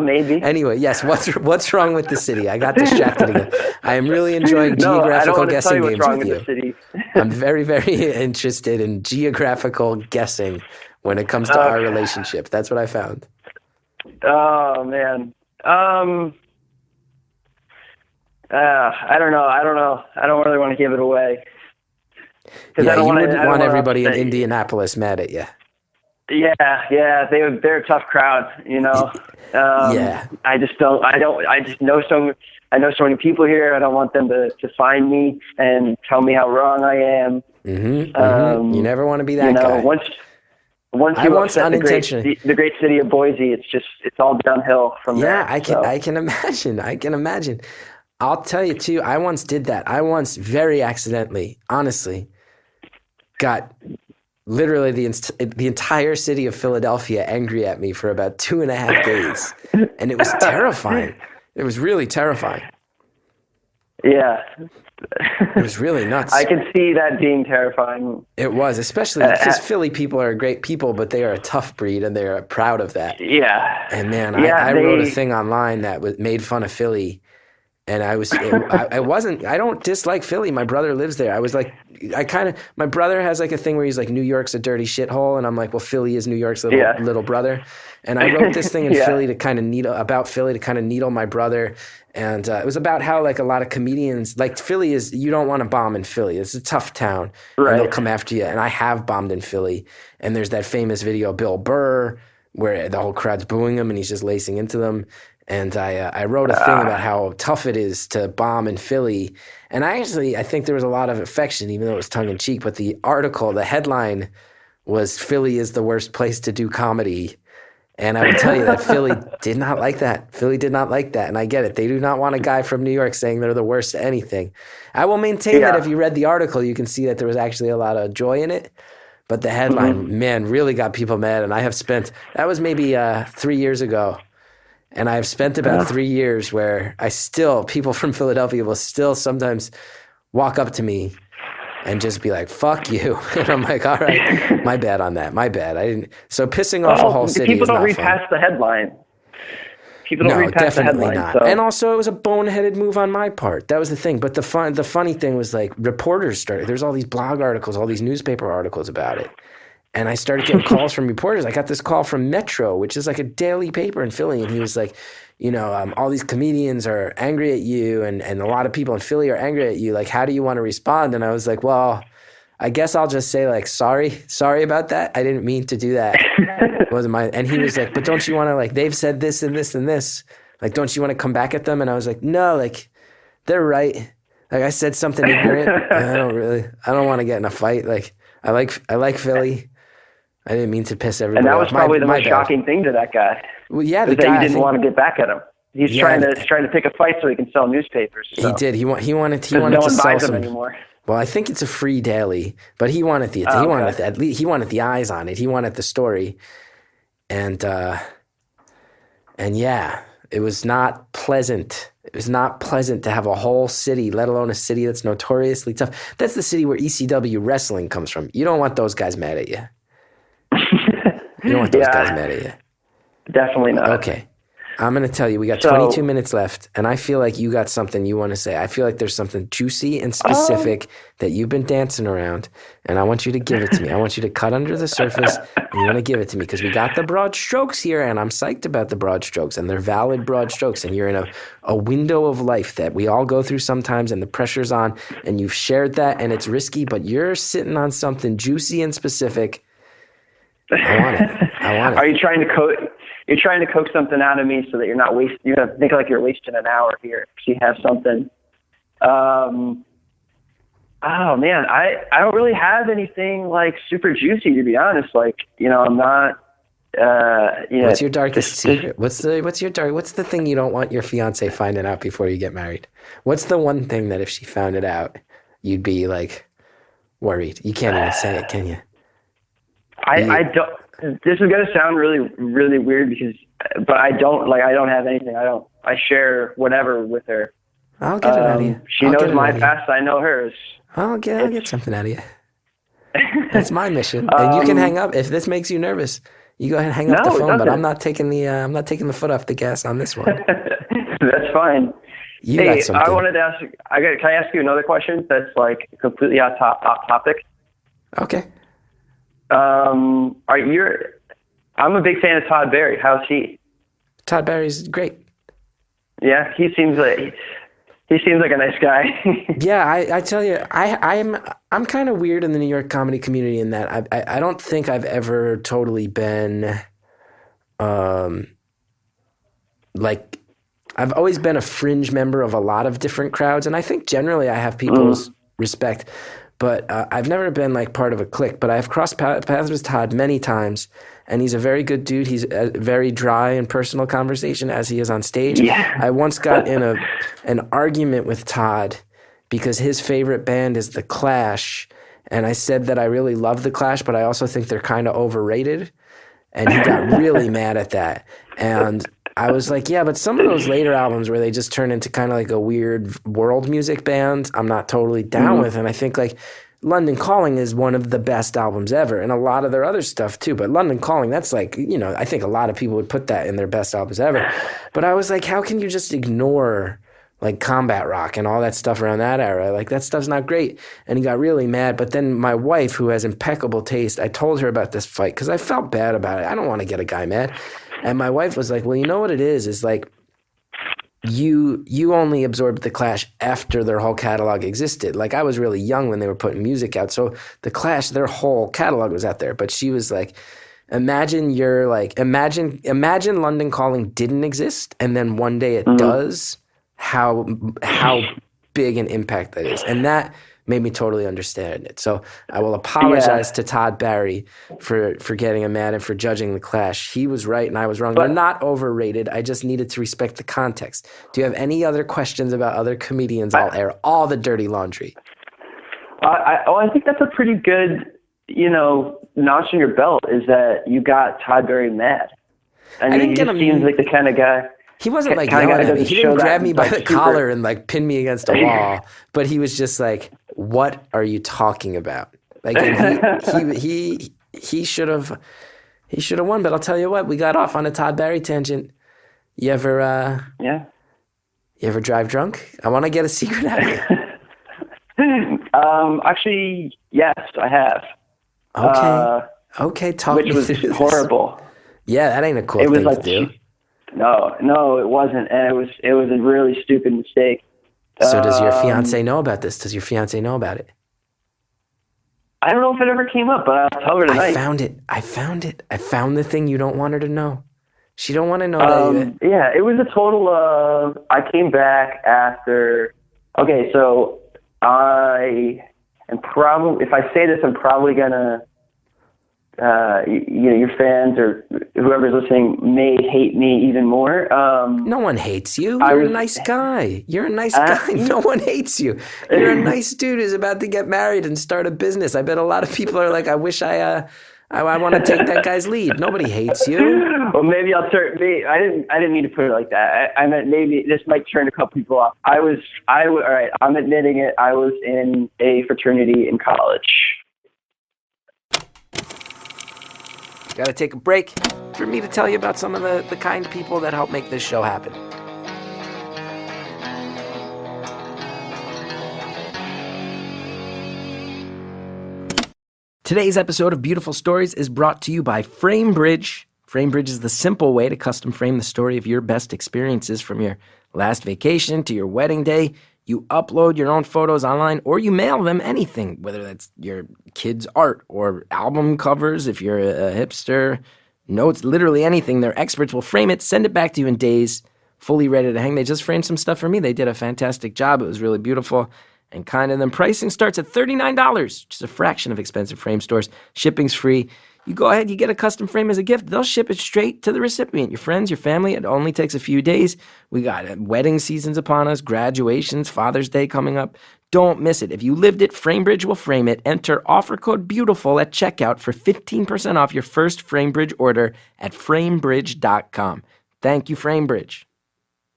Maybe. Anyway, yes. What's wrong with the city? I got distracted again. I am really enjoying geographical guessing games with you. City. I'm very, very interested in geographical guessing when it comes to our relationship. That's what I found. Oh man. I don't know. I don't really want to give it away. Yeah, you wouldn't want everybody in Indianapolis mad at you. Yeah, they're a tough crowd, Yeah. I know so many people here. I don't want them to find me and tell me how wrong I am. You never want to be that guy. Once you upset the great city of Boise, it's all downhill from there. Yeah, I can imagine. I'll tell you too, I once did that. I once very accidentally, honestly, got literally the entire city of Philadelphia angry at me for about 2.5 days. And it was terrifying. It was really terrifying. Yeah. It was really nuts. I can see that being terrifying. It was, especially because Philly people are great people, but they are a tough breed and they are proud of that. Yeah. And man, I wrote a thing online that made fun of Philly. And I don't dislike Philly. My brother lives there. I was like, my brother has like a thing where he's like, New York's a dirty shithole. And I'm like, well, Philly is New York's little brother. And I wrote this thing in Philly to kind of needle my brother. And it was about how like a lot of comedians, like Philly is, you don't want to bomb in Philly. It's a tough town. Right. And they'll come after you. And I have bombed in Philly. And there's that famous video, Bill Burr, where the whole crowd's booing him and he's just lacing into them. And I wrote a thing about how tough it is to bomb in Philly. And I think there was a lot of affection, even though it was tongue-in-cheek. But the headline was, Philly is the worst place to do comedy. And I would tell you that Philly did not like that. Philly did not like that. And I get it. They do not want a guy from New York saying they're the worst at anything. I will maintain that if you read the article, you can see that there was actually a lot of joy in it. But the headline, man, really got people mad. And that was maybe 3 years ago. And I've spent about 3 years where people from Philadelphia will still sometimes walk up to me and just be like, fuck you. And I'm like, all right, my bad on that. My bad. So pissing off a whole city people is not don't read fun. past the headline. People don't read past the headline. Not. So. And also it was a boneheaded move on my part. That was the thing. But the funny thing was like reporters there's all these blog articles, all these newspaper articles about it. And I started getting calls from reporters. I got this call from Metro, which is like a daily paper in Philly. And he was like, all these comedians are angry at you and a lot of people in Philly are angry at you. Like, how do you want to respond? And I was like, well, I guess I'll just say like, sorry about that. I didn't mean to do that. It wasn't mine. And he was like, but don't you want to like, they've said this and this and this. Like, don't you want to come back at them? And I was like, no, like they're right. Like I said something ignorant. I don't want to get in a fight. Like I like Philly. I didn't mean to piss everybody off. And that was probably the most shocking thing to that guy. Well, yeah, that you didn't want to get back at him. He's trying to pick a fight so he can sell newspapers. So. He did. He wanted no to one sell buys some them anymore. Well, I think it's a free daily, but he wanted he wanted the eyes on it. He wanted the story, and yeah, it was not pleasant. It was not pleasant to have a whole city, let alone a city that's notoriously tough. That's the city where ECW wrestling comes from. You don't want those guys mad at you. You don't want those guys mad at you. Definitely not. Okay. I'm going to tell you, we got 22 minutes left, and I feel like you got something you want to say. I feel like there's something juicy and specific that you've been dancing around, and I want you to give it to me. I want you to cut under the surface, and you want to give it to me, because we got the broad strokes here, and I'm psyched about the broad strokes, and they're valid broad strokes, and you're in a window of life that we all go through sometimes, and the pressure's on, and you've shared that, and it's risky, but you're sitting on something juicy and specific. I want it. Are you trying to coax something out of me so that you're not wasting? You don't think like you're wasting an hour here. So you have something. Oh man, I don't really have anything like super juicy, to be honest. Like, I'm not. What's your darkest secret? What's the thing you don't want your fiance finding out before you get married? What's the one thing that if she found it out, you'd be like worried? You can't even say it, can you? I don't. This is gonna sound really, really weird but I don't have anything. I share whatever with her. I'll get it out of you. She knows my past. I know hers. I'll get something out of you. That's my mission. And you can hang up if this makes you nervous. You go ahead and hang up the phone. But I'm not taking the foot off the gas on this one. That's fine. Got something. I wanted to ask. Can I ask you another question? That's like completely off topic. Okay. I'm a big fan of Todd Barry. How's he? Todd Barry's great. Yeah, he seems like a nice guy. Yeah, I tell you, I'm kind of weird in the New York comedy community in that I don't think I've ever totally been, like, I've always been a fringe member of a lot of different crowds, and I think generally I have people's respect. But I've never been like part of a clique. But I've crossed paths with Todd many times, and he's a very good dude. He's a very dry and personal conversation as he is on stage. Yeah. I once got in an argument with Todd because his favorite band is The Clash, and I said that I really love The Clash, but I also think they're kind of overrated, and he got really mad at that. And I was like, yeah, but some of those later albums where they just turn into kind of like a weird world music band, I'm not totally down with. And I think like London Calling is one of the best albums ever, and a lot of their other stuff too. But London Calling, that's like, I think a lot of people would put that in their best albums ever. But I was like, how can you just ignore like combat rock and all that stuff around that era. Like that stuff's not great. And he got really mad. But then my wife, who has impeccable taste, I told her about this fight because I felt bad about it. I don't want to get a guy mad. And my wife was like, well, you know what it is like you only absorbed the Clash after their whole catalog existed. Like I was really young when they were putting music out. So the Clash, their whole catalog was out there. But she was like, imagine London Calling didn't exist. And then one day it does. How big an impact that is. And that made me totally understand it. So I will apologize to Todd Barry for getting him mad and for judging the Clash. He was right and I was wrong. They're not overrated. I just needed to respect the context. Do you have any other questions about other comedians? I'll air all the dirty laundry. I think that's a pretty good, notch in your belt is that you got Todd Barry mad. And he just seems like the kind of guy. He wasn't like yelling at me. He didn't grab me by the collar and like pin me against a wall. But he was just like, "What are you talking about?" Like and he should have won. But I'll tell you what, we got off on a Todd Barry tangent. You ever You ever drive drunk? I want to get a secret out of you. Actually, yes, I have. Okay. Talk which me was through this. Horrible. Yeah, that ain't a cool thing to do. No, it wasn't, and it was a really stupid mistake. So does your fiance know about this? Does your fiance know about it? I don't know if it ever came up, but I'll tell her tonight. I found it. I found the thing you don't want her to know. She don't want to know that. Yeah, it was a total of. I came back after. Okay, so I am probably. If I say this, I'm probably gonna. Your fans or whoever's listening may hate me even more. No one hates you. You're a nice guy. You're a nice guy. No one hates you. You're a nice dude who's about to get married and start a business. I bet a lot of people are like, I wish I want to take that guy's lead. Nobody hates you. Well, maybe I'll turn. I didn't mean to put it like that. I meant maybe this might turn a couple people off. All right. I'm admitting it. I was in a fraternity in college. Got to take a break for me to tell you about some of the kind people that help make this show happen. Today's episode of Beautiful Stories is brought to you by FrameBridge. FrameBridge is the simple way to custom frame the story of your best experiences from your last vacation to your wedding day. You upload your own photos online or you mail them anything, whether that's your kids' art or album covers if you're a hipster, notes, literally anything. Their experts will frame it, send it back to you in days, fully ready to hang. They just framed some stuff for me. They did a fantastic job. It was really beautiful and kind of them. Pricing starts at $39, which is a fraction of expensive frame stores. Shipping's free. You go ahead, you get a custom frame as a gift. They'll ship it straight to the recipient, your friends, your family. It only takes a few days. We got wedding seasons upon us, graduations, Father's Day coming up. Don't miss it. If you lived it, FrameBridge will frame it. Enter offer code BEAUTIFUL at checkout for 15% off your first FrameBridge order at framebridge.com. Thank you, FrameBridge.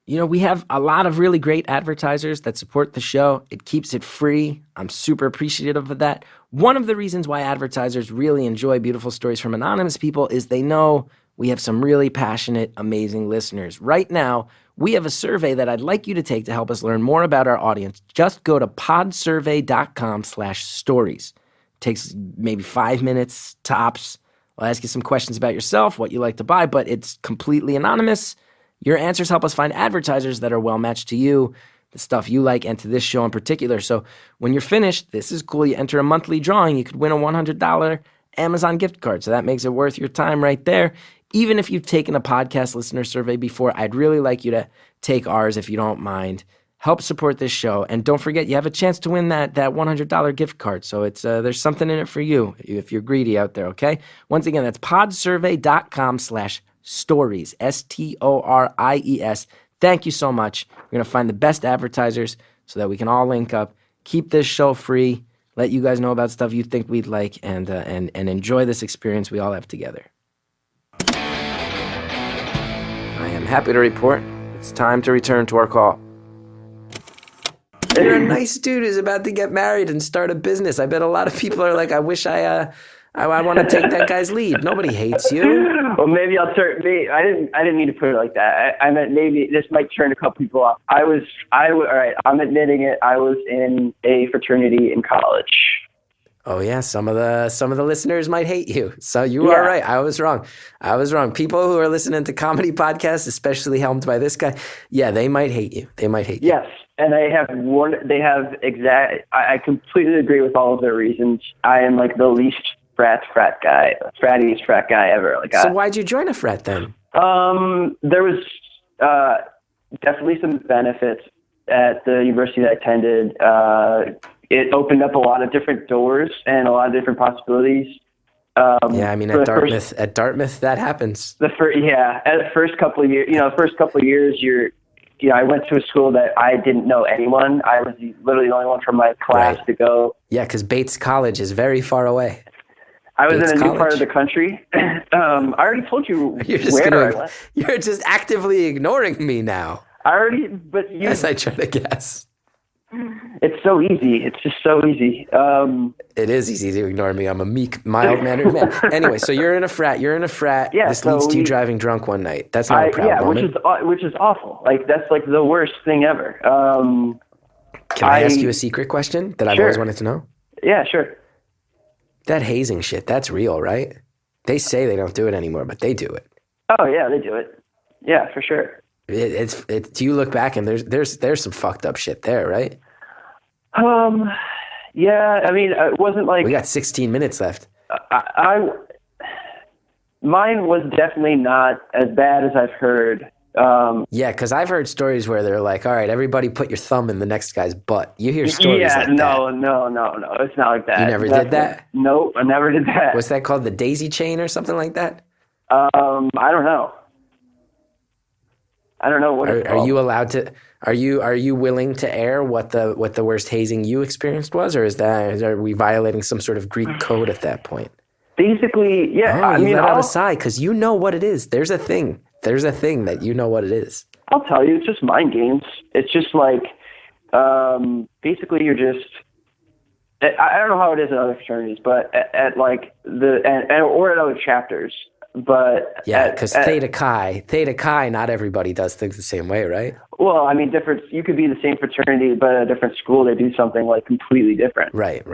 We have a lot of really great advertisers that support the show. It keeps it free. I'm super appreciative of that. One of the reasons why advertisers really enjoy Beautiful Stories from Anonymous people is they know we have some really passionate, amazing listeners. Right now, we have a survey that I'd like you to take to help us learn more about our audience. Just go to podsurvey.com/stories. Takes maybe 5 minutes tops. I'll ask you some questions about yourself, what you like to buy, but it's completely anonymous. Your answers help us find advertisers that are well-matched to you, the stuff you like, and to this show in particular. So when you're finished, this is cool. You enter a monthly drawing. You could win a $100 Amazon gift card. So that makes it worth your time right there. Even if you've taken a podcast listener survey before, I'd really like you to take ours if you don't mind. Help support this show. And don't forget, you have a chance to win that $100 gift card. So it's there's something in it for you if you're greedy out there, okay? Once again, that's podsurvey.com/stories, STORIES. Thank you so much. We're going to find the best advertisers so that we can all link up, keep this show free, let you guys know about stuff you think we'd like, and enjoy this experience we all have together. I am happy to report it's time to return to our call. You're a nice dude who's about to get married and start a business. I bet a lot of people are like, I wish I want to take that guy's lead. Nobody hates you. Well, Well, maybe I'll turn. I didn't mean to put it like that. I meant maybe this might turn a couple people off. All right. I'm admitting it. I was in a fraternity in college. Oh yeah, some of the listeners might hate you. So you are right. I was wrong. People who are listening to comedy podcasts, especially helmed by this guy, yeah, they might hate you. Yes, and I completely agree with all of their reasons. I am like the least frattiest frat guy ever. So why'd you join a frat then? There was definitely some benefits at the university that I attended. It opened up a lot of different doors and a lot of different possibilities. Yeah, I mean, at Dartmouth, that happens. At the first couple of years, I went to a school that I didn't know anyone. I was literally the only one from my class to go. Yeah, because Bates College is very far away. I was in a new part of the country. I already told you where I went. You're just actively ignoring me now. As I try to guess. It's so easy. It's just so easy. It is easy to ignore me. I'm a meek, mild-mannered man. Anyway, so you're in a frat. Yeah, this leads to you driving drunk one night. That's not a proud moment. Which is awful. Like, that's like the worst thing ever. Can I ask you a secret question that I've always wanted to know? Yeah, sure. That hazing shit, that's real, right? They say they don't do it anymore, but they do it. Oh yeah, they do it. Yeah, for sure. Do you look back and there's some fucked up shit there, right? Yeah, I mean, it wasn't like... We got 16 minutes left. Mine was definitely not as bad as I've heard. Yeah, because I've heard stories where they're like, all right, everybody put your thumb in the next guy's butt. You hear stories like that. No. It's not like that. You never did that? Nope, I never did that. What's that called? The daisy chain or something like that? I don't know. I don't know what it's called. Are you allowed to... Are you willing to air what the worst hazing you experienced was, or are we violating some sort of Greek code at that point? Basically, yeah. Oh, you let out a sigh because you know what it is. There's a thing that you know what it is. I'll tell you, it's just mind games. It's just like, basically you're just, I don't know how it is in other fraternities, but at like or at other chapters, but yeah, because Theta Chi, not everybody does things the same way, right? Well, I mean, you could be the same fraternity, but at a different school, they do something like completely different. Right.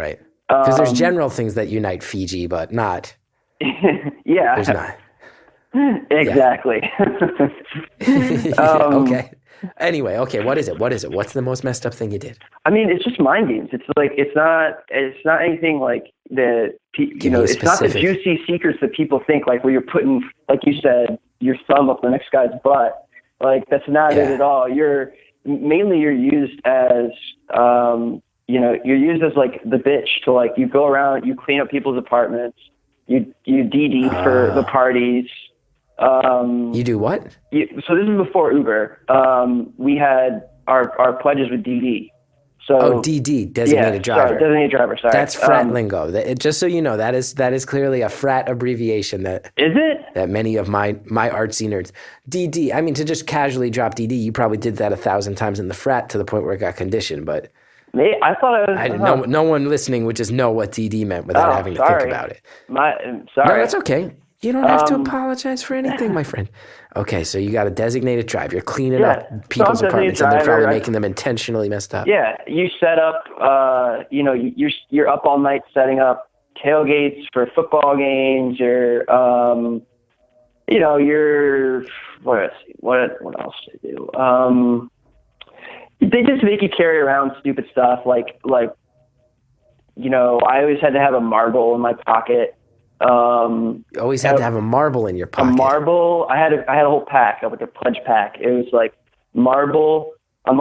Because there's general things that unite Fiji, but not. Yeah. There's not. Exactly. Okay. Anyway, what is it? What's the most messed up thing you did? I mean, it's just mind games. It's like it's not anything like the it's not the juicy secrets that people think. Like where you're putting, like you said, your thumb up the next guy's butt. Like that's not it at all. You're used as you're used as like the bitch to like you go around, you clean up people's apartments, you DD for the parties. You do what? So this is before Uber. We had our pledges with DD. So DD, designated driver. Sorry, designated driver. Sorry, that's frat lingo. Just so you know, that is clearly a frat abbreviation. That is it. That many of my artsy nerds. DD. I mean, to just casually drop DD, you probably did that 1,000 times in the frat to the point where it got conditioned. But I thought it was. No one listening would just know what DD meant without having to think about it. Sorry. No, that's okay. You don't have to apologize for anything, my friend. Okay, so you got a designated drive. You're cleaning up people's apartments, and they're probably making them intentionally messed up. Yeah, you set up. You're up all night setting up tailgates for football games. You're, what else do they do? They just make you carry around stupid stuff like I always had to have a marble in my pocket. You always had to have a marble in your pocket. A marble. I had a whole pack, like a pledge pack. It was like a marble, a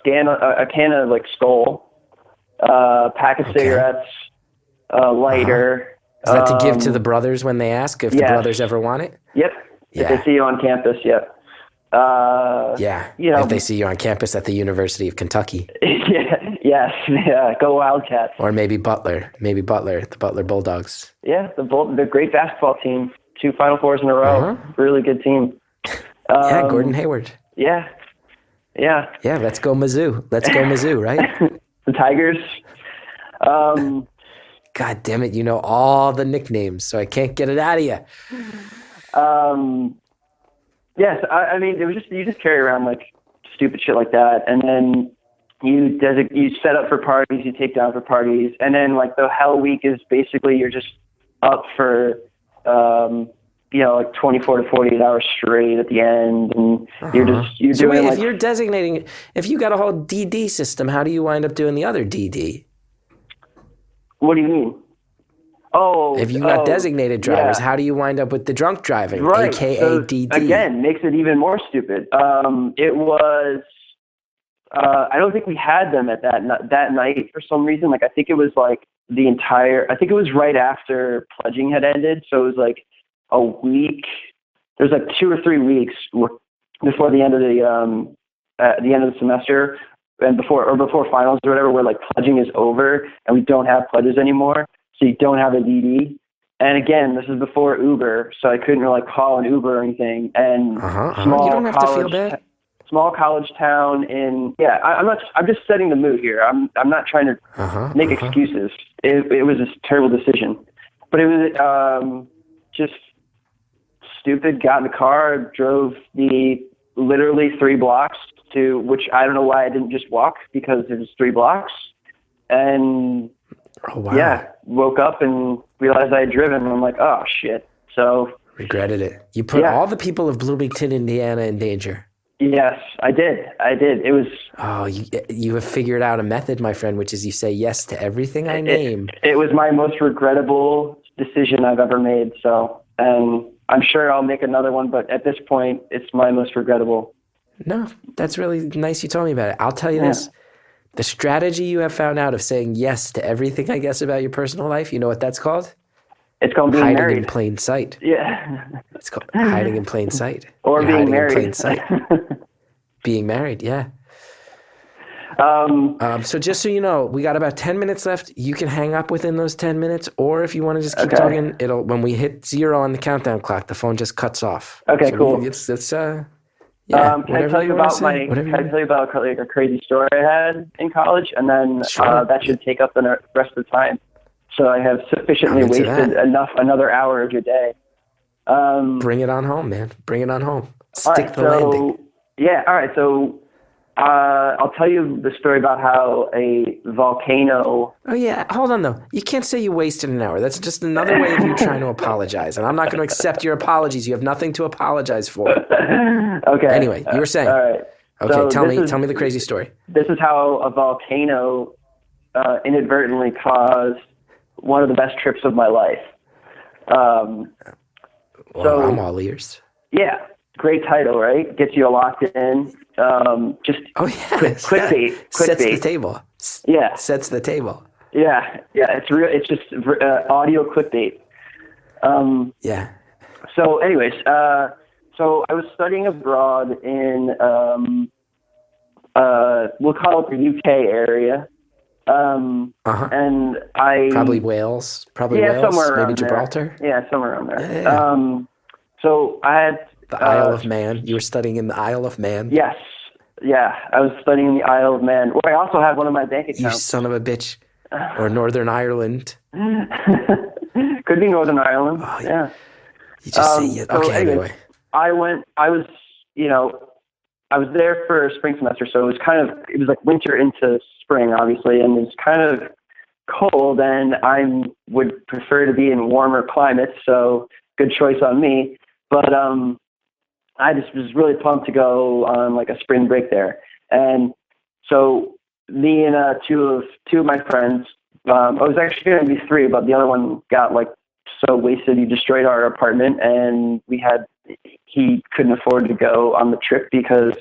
can of like Skull, pack of cigarettes, a lighter. Is that to give to the brothers when they ask if the brothers ever want it? Yep. Yeah. If they see you on campus, yep. If they see you on campus at the University of Kentucky. Yes, go Wildcats. Or maybe Butler, the Butler Bulldogs. Yeah, the great basketball team, 2 Final Fours in a row, really good team. Gordon Hayward. Yeah. Let's go Mizzou, right? The Tigers. God damn it, you know all the nicknames, so I can't get it out of you. Yes, I mean, it was just, you just carry around like stupid shit like that, and then you set up for parties, you take down for parties, and then like the hell week is basically you're just up for like 24 to 48 hours straight at the end, and you're So doing wait, like, if you're designating, if you got a whole DD system, how do you wind up doing the other DD? what do you mean? Oh, If you got designated drivers, yeah. how do you wind up with the drunk driving, Right. aka So, DD? again, makes it even more stupid. It was, I don't think we had them at that night for some reason. Like, I think it was like I think it was right after pledging had ended. So it was like a week. There's like 2 or 3 weeks before the end of the semester, and before finals or whatever, where like pledging is over and we don't have pledges anymore. So you don't have a DD. And again, this is before Uber, so I couldn't really call an Uber or anything. And You don't have to feel bad. Small college town I'm just setting the mood here. I'm not trying to make excuses. It was a terrible decision. But it was just stupid. Got in the car, drove literally 3 blocks to, which I don't know why I didn't just walk, because it was 3 blocks. And Oh, wow. yeah, woke up and realized I had driven, and I'm like, oh shit. So regretted it. You put all the people of Bloomington, Indiana in danger. Yes, I did. It was. Oh, you have figured out a method, my friend, which is you say yes to everything I name. It was my most regrettable decision I've ever made. So, and I'm sure I'll make another one, but at this point, it's my most regrettable. No, that's really nice you told me about it. I'll tell you this. The strategy you have found out of saying yes to everything, I guess, about your personal life, you know what that's called? It's called being hiding married. In plain sight. Yeah. It's called hiding in plain sight. Or You're being hiding married. In plain sight. Being married, yeah. So just so you know, we got about 10 minutes left. You can hang up within those 10 minutes, or if you want to just keep talking, when we hit 0 on the countdown clock, the phone just cuts off. Okay, so cool. Can I tell you about a crazy story I had in college, and then that should take up the rest of the time. So I have sufficiently wasted another hour of your day. Bring it on home, man. Bring it on home. Stick the landing. Yeah, all right. So I'll tell you the story about how a volcano... Oh, yeah. Hold on, though. You can't say you wasted an hour. That's just another way of you trying to apologize. And I'm not going to accept your apologies. You have nothing to apologize for. Okay. Anyway, you were saying. All right. Okay, so tell me the crazy story. This is how a volcano inadvertently caused one of the best trips of my life. I'm all ears. Yeah. Great title, right? Gets you locked in. Clickbait. Sets the table. Yeah. Sets the table. Yeah. It's real. It's just audio clickbait. Yeah. So, anyways, so I was studying abroad in we'll call it the UK area. And I probably Wales. Somewhere around maybe Gibraltar. There. Yeah, somewhere around there. Yeah. So I had the Isle of Man. You were studying in the Isle of Man. Yes. Yeah, I was studying in the Isle of Man, where I also have one of my bank accounts. You son of a bitch. Or Northern Ireland. Could be Northern Ireland. Oh, yeah. You just say yes. Okay, anyway. I was there for a spring semester, so it was like winter into spring, obviously, and it was kind of cold, and I would prefer to be in warmer climates, so good choice on me. But I just was really pumped to go on like a spring break there. And so me and two of my friends, it was actually going to be 3, but the other one got like so wasted he destroyed our apartment, and he couldn't afford to go on the trip because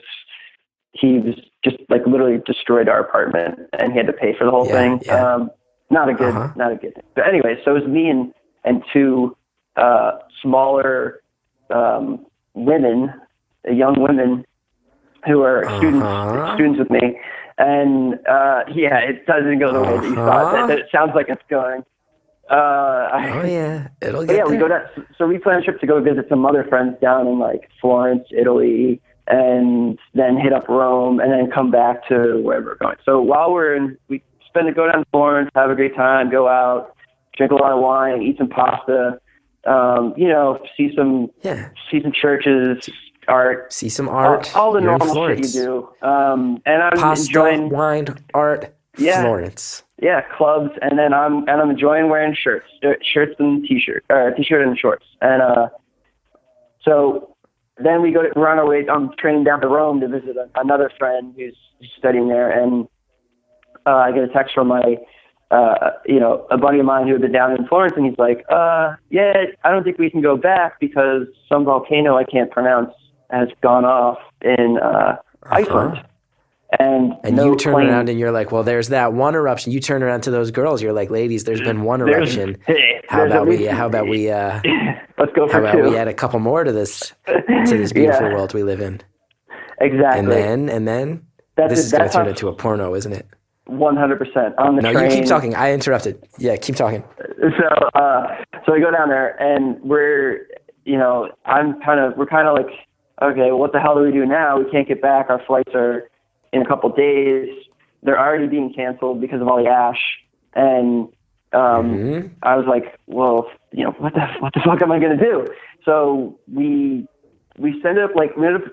he was just like literally destroyed our apartment, and he had to pay for the whole thing. Yeah. Not a good thing. But anyway, so it was me and 2 smaller young women who are students with me. And it doesn't go the way that you thought. That it sounds like it's going. It'll get there. We go down. So we plan a trip to go visit some other friends down in like Florence, Italy, and then hit up Rome, and then come back to wherever we're going. So while we go down to Florence, have a great time, go out, drink a lot of wine, eat some pasta, see some churches, art. See some art. All the You're in normal Florence. shit you do. And I'm Pasta, enjoying wine, art, Florence. Yeah, clubs, and then I'm enjoying wearing shirts and t-shirt and shorts. And so then we're on our way. I'm training down to Rome to visit another friend who's studying there, and I get a text from my a buddy of mine who had been down in Florence, and he's like, I don't think we can go back because some volcano I can't pronounce has gone off in Iceland. And you turn around and you're like, well, there's that one eruption. You turn around to those girls. You're like, ladies, there's been one eruption. How about we let's go for two. We add a couple more to this beautiful world we live in. Exactly. And then this is going to turn into a porno, isn't it? 100% on the train. No, you keep talking. I interrupted. Yeah, keep talking. So we go down there and we're kind of like, okay, well, what the hell do we do now? We can't get back. Our flights are in a couple days. They're already being canceled because of all the ash. And I was like, well, what the fuck am I going to do? So we ended up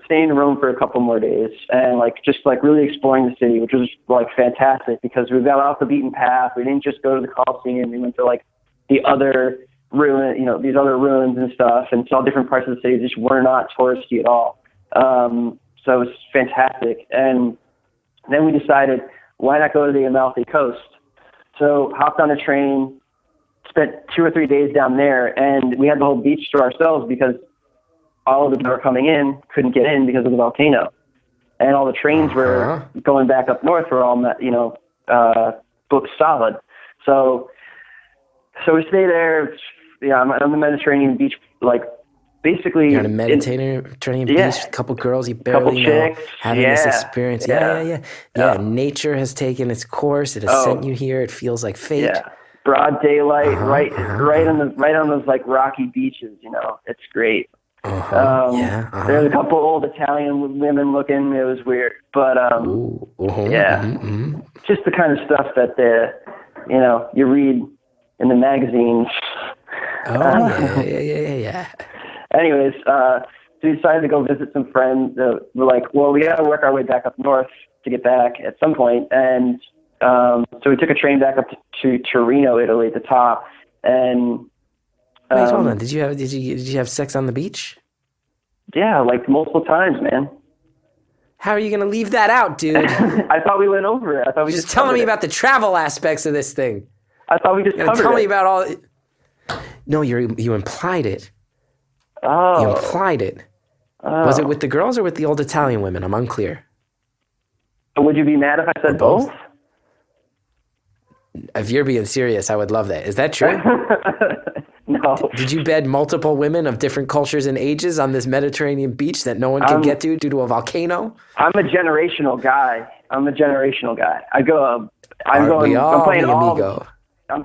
staying in Rome for a couple more days and just really exploring the city, which was fantastic because we got off the beaten path. We didn't just go to the Colosseum. We went to the other these other ruins and stuff, and saw different parts of the city which were not touristy at all. So it was fantastic. And then we decided, why not go to the Amalfi Coast? So hopped on a train, spent 2 or 3 days down there, and we had the whole beach to ourselves because all of them that were coming in couldn't get in because of the volcano. And all the trains were going back up north were all, booked solid. So we stay there. I'm on the Mediterranean beach, basically. You're on a Mediterranean beach, a couple girls you barely know, having this experience. Yeah. Nature has taken its course. It has sent you here. It feels like fate. Yeah. Broad daylight, right on those rocky beaches. It's great. There's a couple old Italian women looking. It was weird, but just the kind of stuff that you read in the magazines. Yeah. Anyways, so we decided to go visit some friends. We're like, well, we got to work our way back up north to get back at some point, and so we took a train back up to Torino, Italy, at the top, and. Wait, hold on. Did you have sex on the beach? Yeah, multiple times, man. How are you going to leave that out, dude? I thought we went over it. I thought we just telling me about the travel aspects of this thing. I thought we just covered it. Tell me about all. No, you implied it. Oh. You implied it. Oh. Was it with the girls or with the old Italian women? I'm unclear. Would you be mad if I said both? If you're being serious, I would love that. Is that true? No. Did you bed multiple women of different cultures and ages on this Mediterranean beach that no one can get to due to a volcano? I'm a generational guy. I'm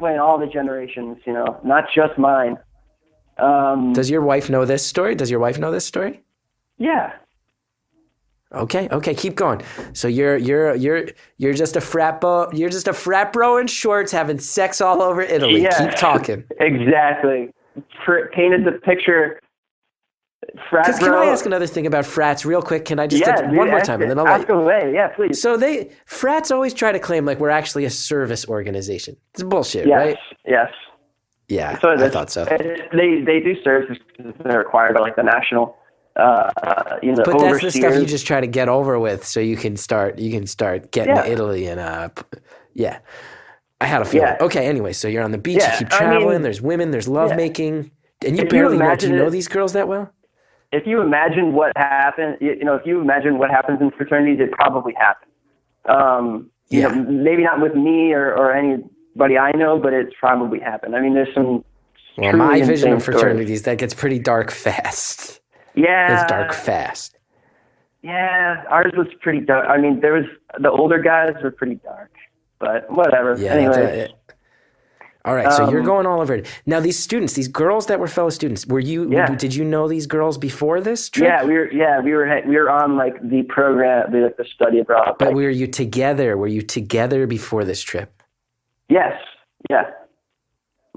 playing all the generations, not just mine. Does your wife know this story? Yeah. Okay, keep going. So you're just a frat bro. You're just a frat bro in shorts having sex all over Italy. Yeah, keep talking. Exactly. Painted the picture. Frat bro. Can I ask another thing about frats real quick? Can I just get one more time and then I'll ask away. Yeah, please. So frats always try to claim we're actually a service organization. It's bullshit, right? Yes. Yeah, so I thought so. They do services because they're required by the national. But that's the stuff you just try to get over with, so you can start getting to Italy and I had a feeling. Yeah. Okay, anyway, so you're on the beach, you keep traveling. There's women, there's lovemaking, and you barely know. Do you know these girls that well? If you imagine what happens, if you imagine what happens in fraternities, it probably happens. Maybe not with me or anybody I know, but it's probably happened. I mean, there's some. Well, my vision of fraternities that gets pretty dark fast. Yeah. It's dark fast. Yeah, ours was pretty dark. I mean, there was the older guys were pretty dark, but whatever. Yeah. Anyway. All right, so you're going all over it. Now, these students, these girls that were fellow students, did you know these girls before this trip? Yeah, we were on the program, the study abroad. But were you together? Were you together before this trip? Yes. Yeah.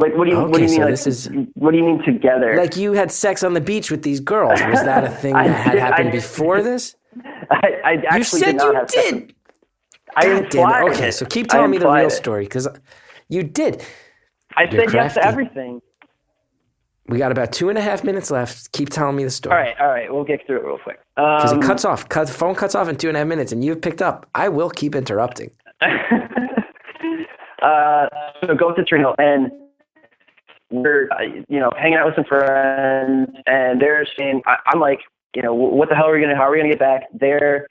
Like, what do you Okay, mean? so Like, this is what do you mean together? like you had sex on the beach with these girls. Was that a thing that had happened before this? I actually You said did not you have sex did. with- I God damn it. implied Okay, it. so keep I telling me the implied real it. story because you did. I You're said yes to crafty. everything. We got about 2.5 minutes left. Keep telling me the story. All right. We'll get through it real quick. Because it cuts off. The phone cuts off in 2.5 minutes, and you've picked up. I will keep interrupting. So go to Tree Hill, and we're hanging out with some friends, and they're saying, I'm like, what the hell are we gonna? How are we gonna get back? They're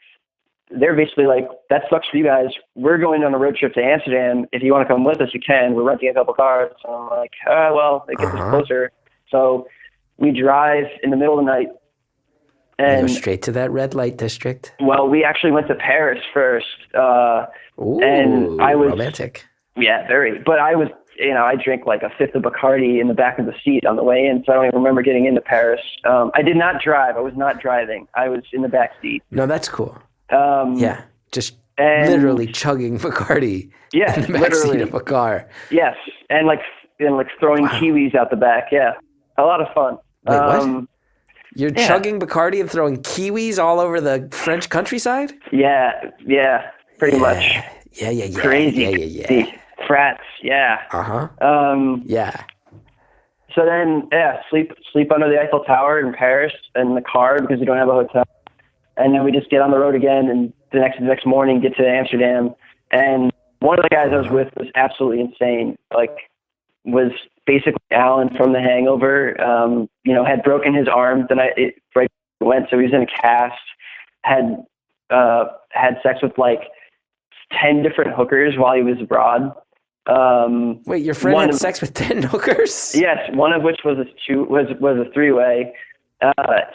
basically like, that sucks for you guys. We're going on a road trip to Amsterdam. If you want to come with us, you can. We're renting a couple cars. So I'm like, well, it gets us closer. So we drive in the middle of the night. And go straight to that red light district. Well, we actually went to Paris first. Ooh, and I was romantic. Yeah, very. But I was, I drank like a fifth of Bacardi in the back of the seat on the way in, so I don't even remember getting into Paris. I did not drive. I was not driving. I was in the back seat. No, that's cool. Yeah, just and literally chugging Bacardi in the back seat of a car. Yes, and like throwing kiwis out the back. Yeah, a lot of fun. Wait, what? You're chugging Bacardi and throwing kiwis all over the French countryside? Yeah, pretty much. Yeah. Crazy. Yeah. Frats, yeah. Yeah. So then, sleep under the Eiffel Tower in Paris in the car because we don't have a hotel. And then we just get on the road again, and the next morning get to Amsterdam. And one of the guys I was with was absolutely insane. Like, was basically Alan from The Hangover. Had broken his arm the night it went, so he was in a cast. Had sex with like 10 different hookers while he was abroad. Wait, your friend had sex with 10 hookers? Yes, one of which was a three-way.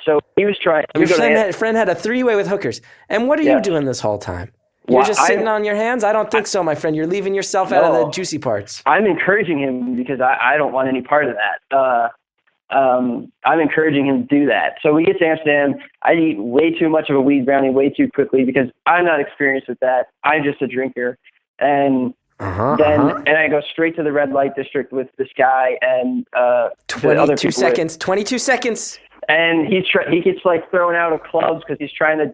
So he was trying. Your friend had a three-way with hookers. And what are you doing this whole time? You're just sitting on your hands? I don't think so, my friend. You're leaving yourself out of the juicy parts. I'm encouraging him because I don't want any part of that. I'm encouraging him to do that. So we get to Amsterdam. I eat way too much of a weed brownie way too quickly because I'm not experienced with that. I'm just a drinker. And and I go straight to the red light district with this guy and 22 seconds. 22 seconds. And he gets like thrown out of clubs because he's trying to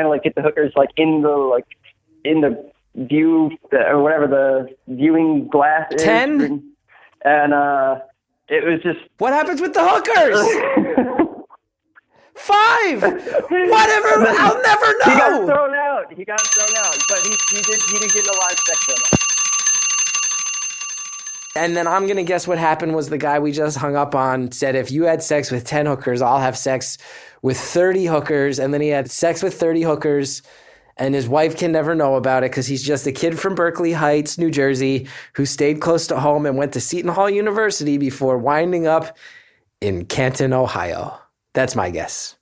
like get the hookers like in the view or whatever the viewing glass is. 10? And it was just. What happens with the hookers? 5. Whatever. I'll never know. He got thrown out, but he did get a live sex on that. And then I'm going to guess what happened was the guy we just hung up on said, if you had sex with 10 hookers, I'll have sex with 30 hookers. And then he had sex with 30 hookers, and his wife can never know about it because he's just a kid from Berkeley Heights, New Jersey, who stayed close to home and went to Seton Hall University before winding up in Canton, Ohio. That's my guess.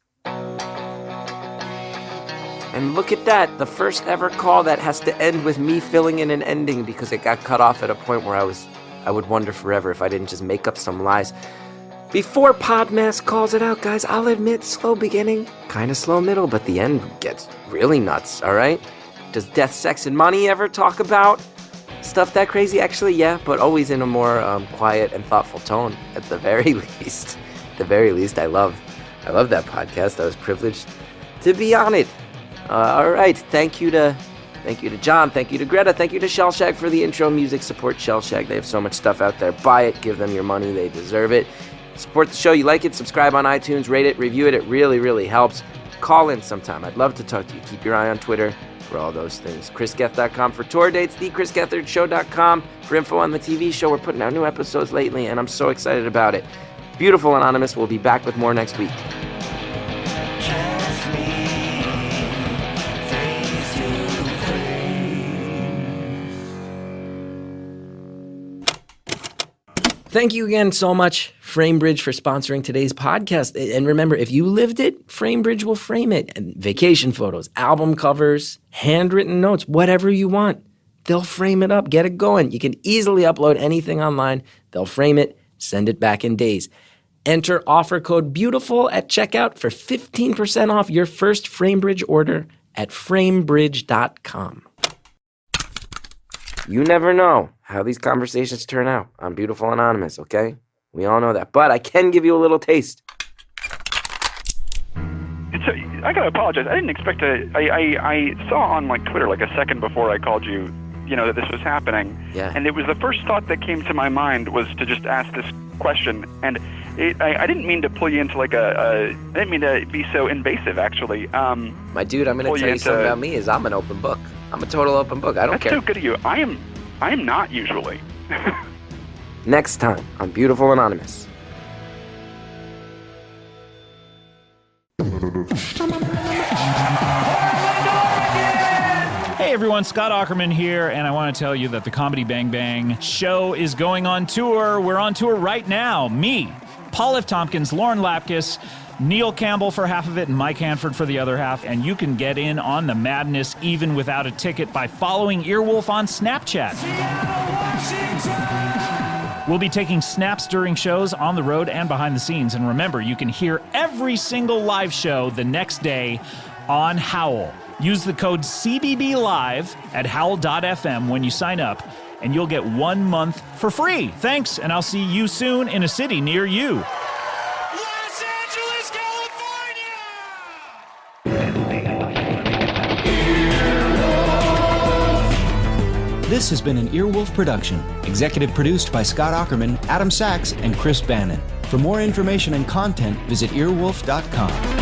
And look at that, the first ever call that has to end with me filling in an ending because it got cut off at a point where I would wonder forever if I didn't just make up some lies. Before Podmas calls it out, guys, I'll admit, slow beginning, kind of slow middle, but the end gets really nuts, all right? Does death, sex, and money ever talk about stuff that crazy? Actually, yeah, but always in a more quiet and thoughtful tone, at the very least. At the very least, I love that podcast. I was privileged to be on it. All right, thank you to John, thank you to Greta, thank you to Shellshag for the intro music. Support Shellshag. They have so much stuff out there. Buy it, give them your money. They deserve it. Support the show. You like it, subscribe on iTunes, rate it, review it. It really, really helps. Call in sometime. I'd love to talk to you. Keep your eye on Twitter for all those things. ChrisGeth.com for tour dates, thechrisgethardshow.com for info on the TV show. We're putting out new episodes lately, and I'm so excited about it. Beautiful Anonymous. We'll be back with more next week. Thank you again so much, FrameBridge, for sponsoring today's podcast. And remember, if you lived it, FrameBridge will frame it. And vacation photos, album covers, handwritten notes, whatever you want. They'll frame it up, get it going. You can easily upload anything online. They'll frame it, send it back in days. Enter offer code BEAUTIFUL at checkout for 15% off your first FrameBridge order at framebridge.com. You never know how these conversations turn out on Beautiful Anonymous, okay? We all know that. But I can give you a little taste. I gotta apologize. I didn't expect to. I saw on like Twitter like a second before I called you, that this was happening. Yeah. And it was the first thought that came to my mind was to just ask this question. And I didn't mean to pull you into like I didn't mean to be so invasive, actually. My dude, I'm going to tell you something about me is I'm an open book. I'm a total open book. I don't care. That's so good of you. I am not usually. Next time on Beautiful Anonymous. Hey everyone, Scott Aukerman here, and I want to tell you that the Comedy Bang Bang show is going on tour. We're on tour right now. Me, Paul F. Tompkins, Lauren Lapkus, Neil Campbell for half of it, and Mike Hanford for the other half. And you can get in on the madness even without a ticket by following Earwolf on Snapchat. We'll be taking snaps during shows, on the road, and behind the scenes. And remember, you can hear every single live show the next day on Howl. Use the code CBBLive at howl.fm when you sign up, and you'll get 1 month for free. Thanks, and I'll see you soon in a city near you. Los Angeles, California! This has been an Earwolf production, executive produced by Scott Aukerman, Adam Sachs, and Chris Bannon. For more information and content, visit earwolf.com.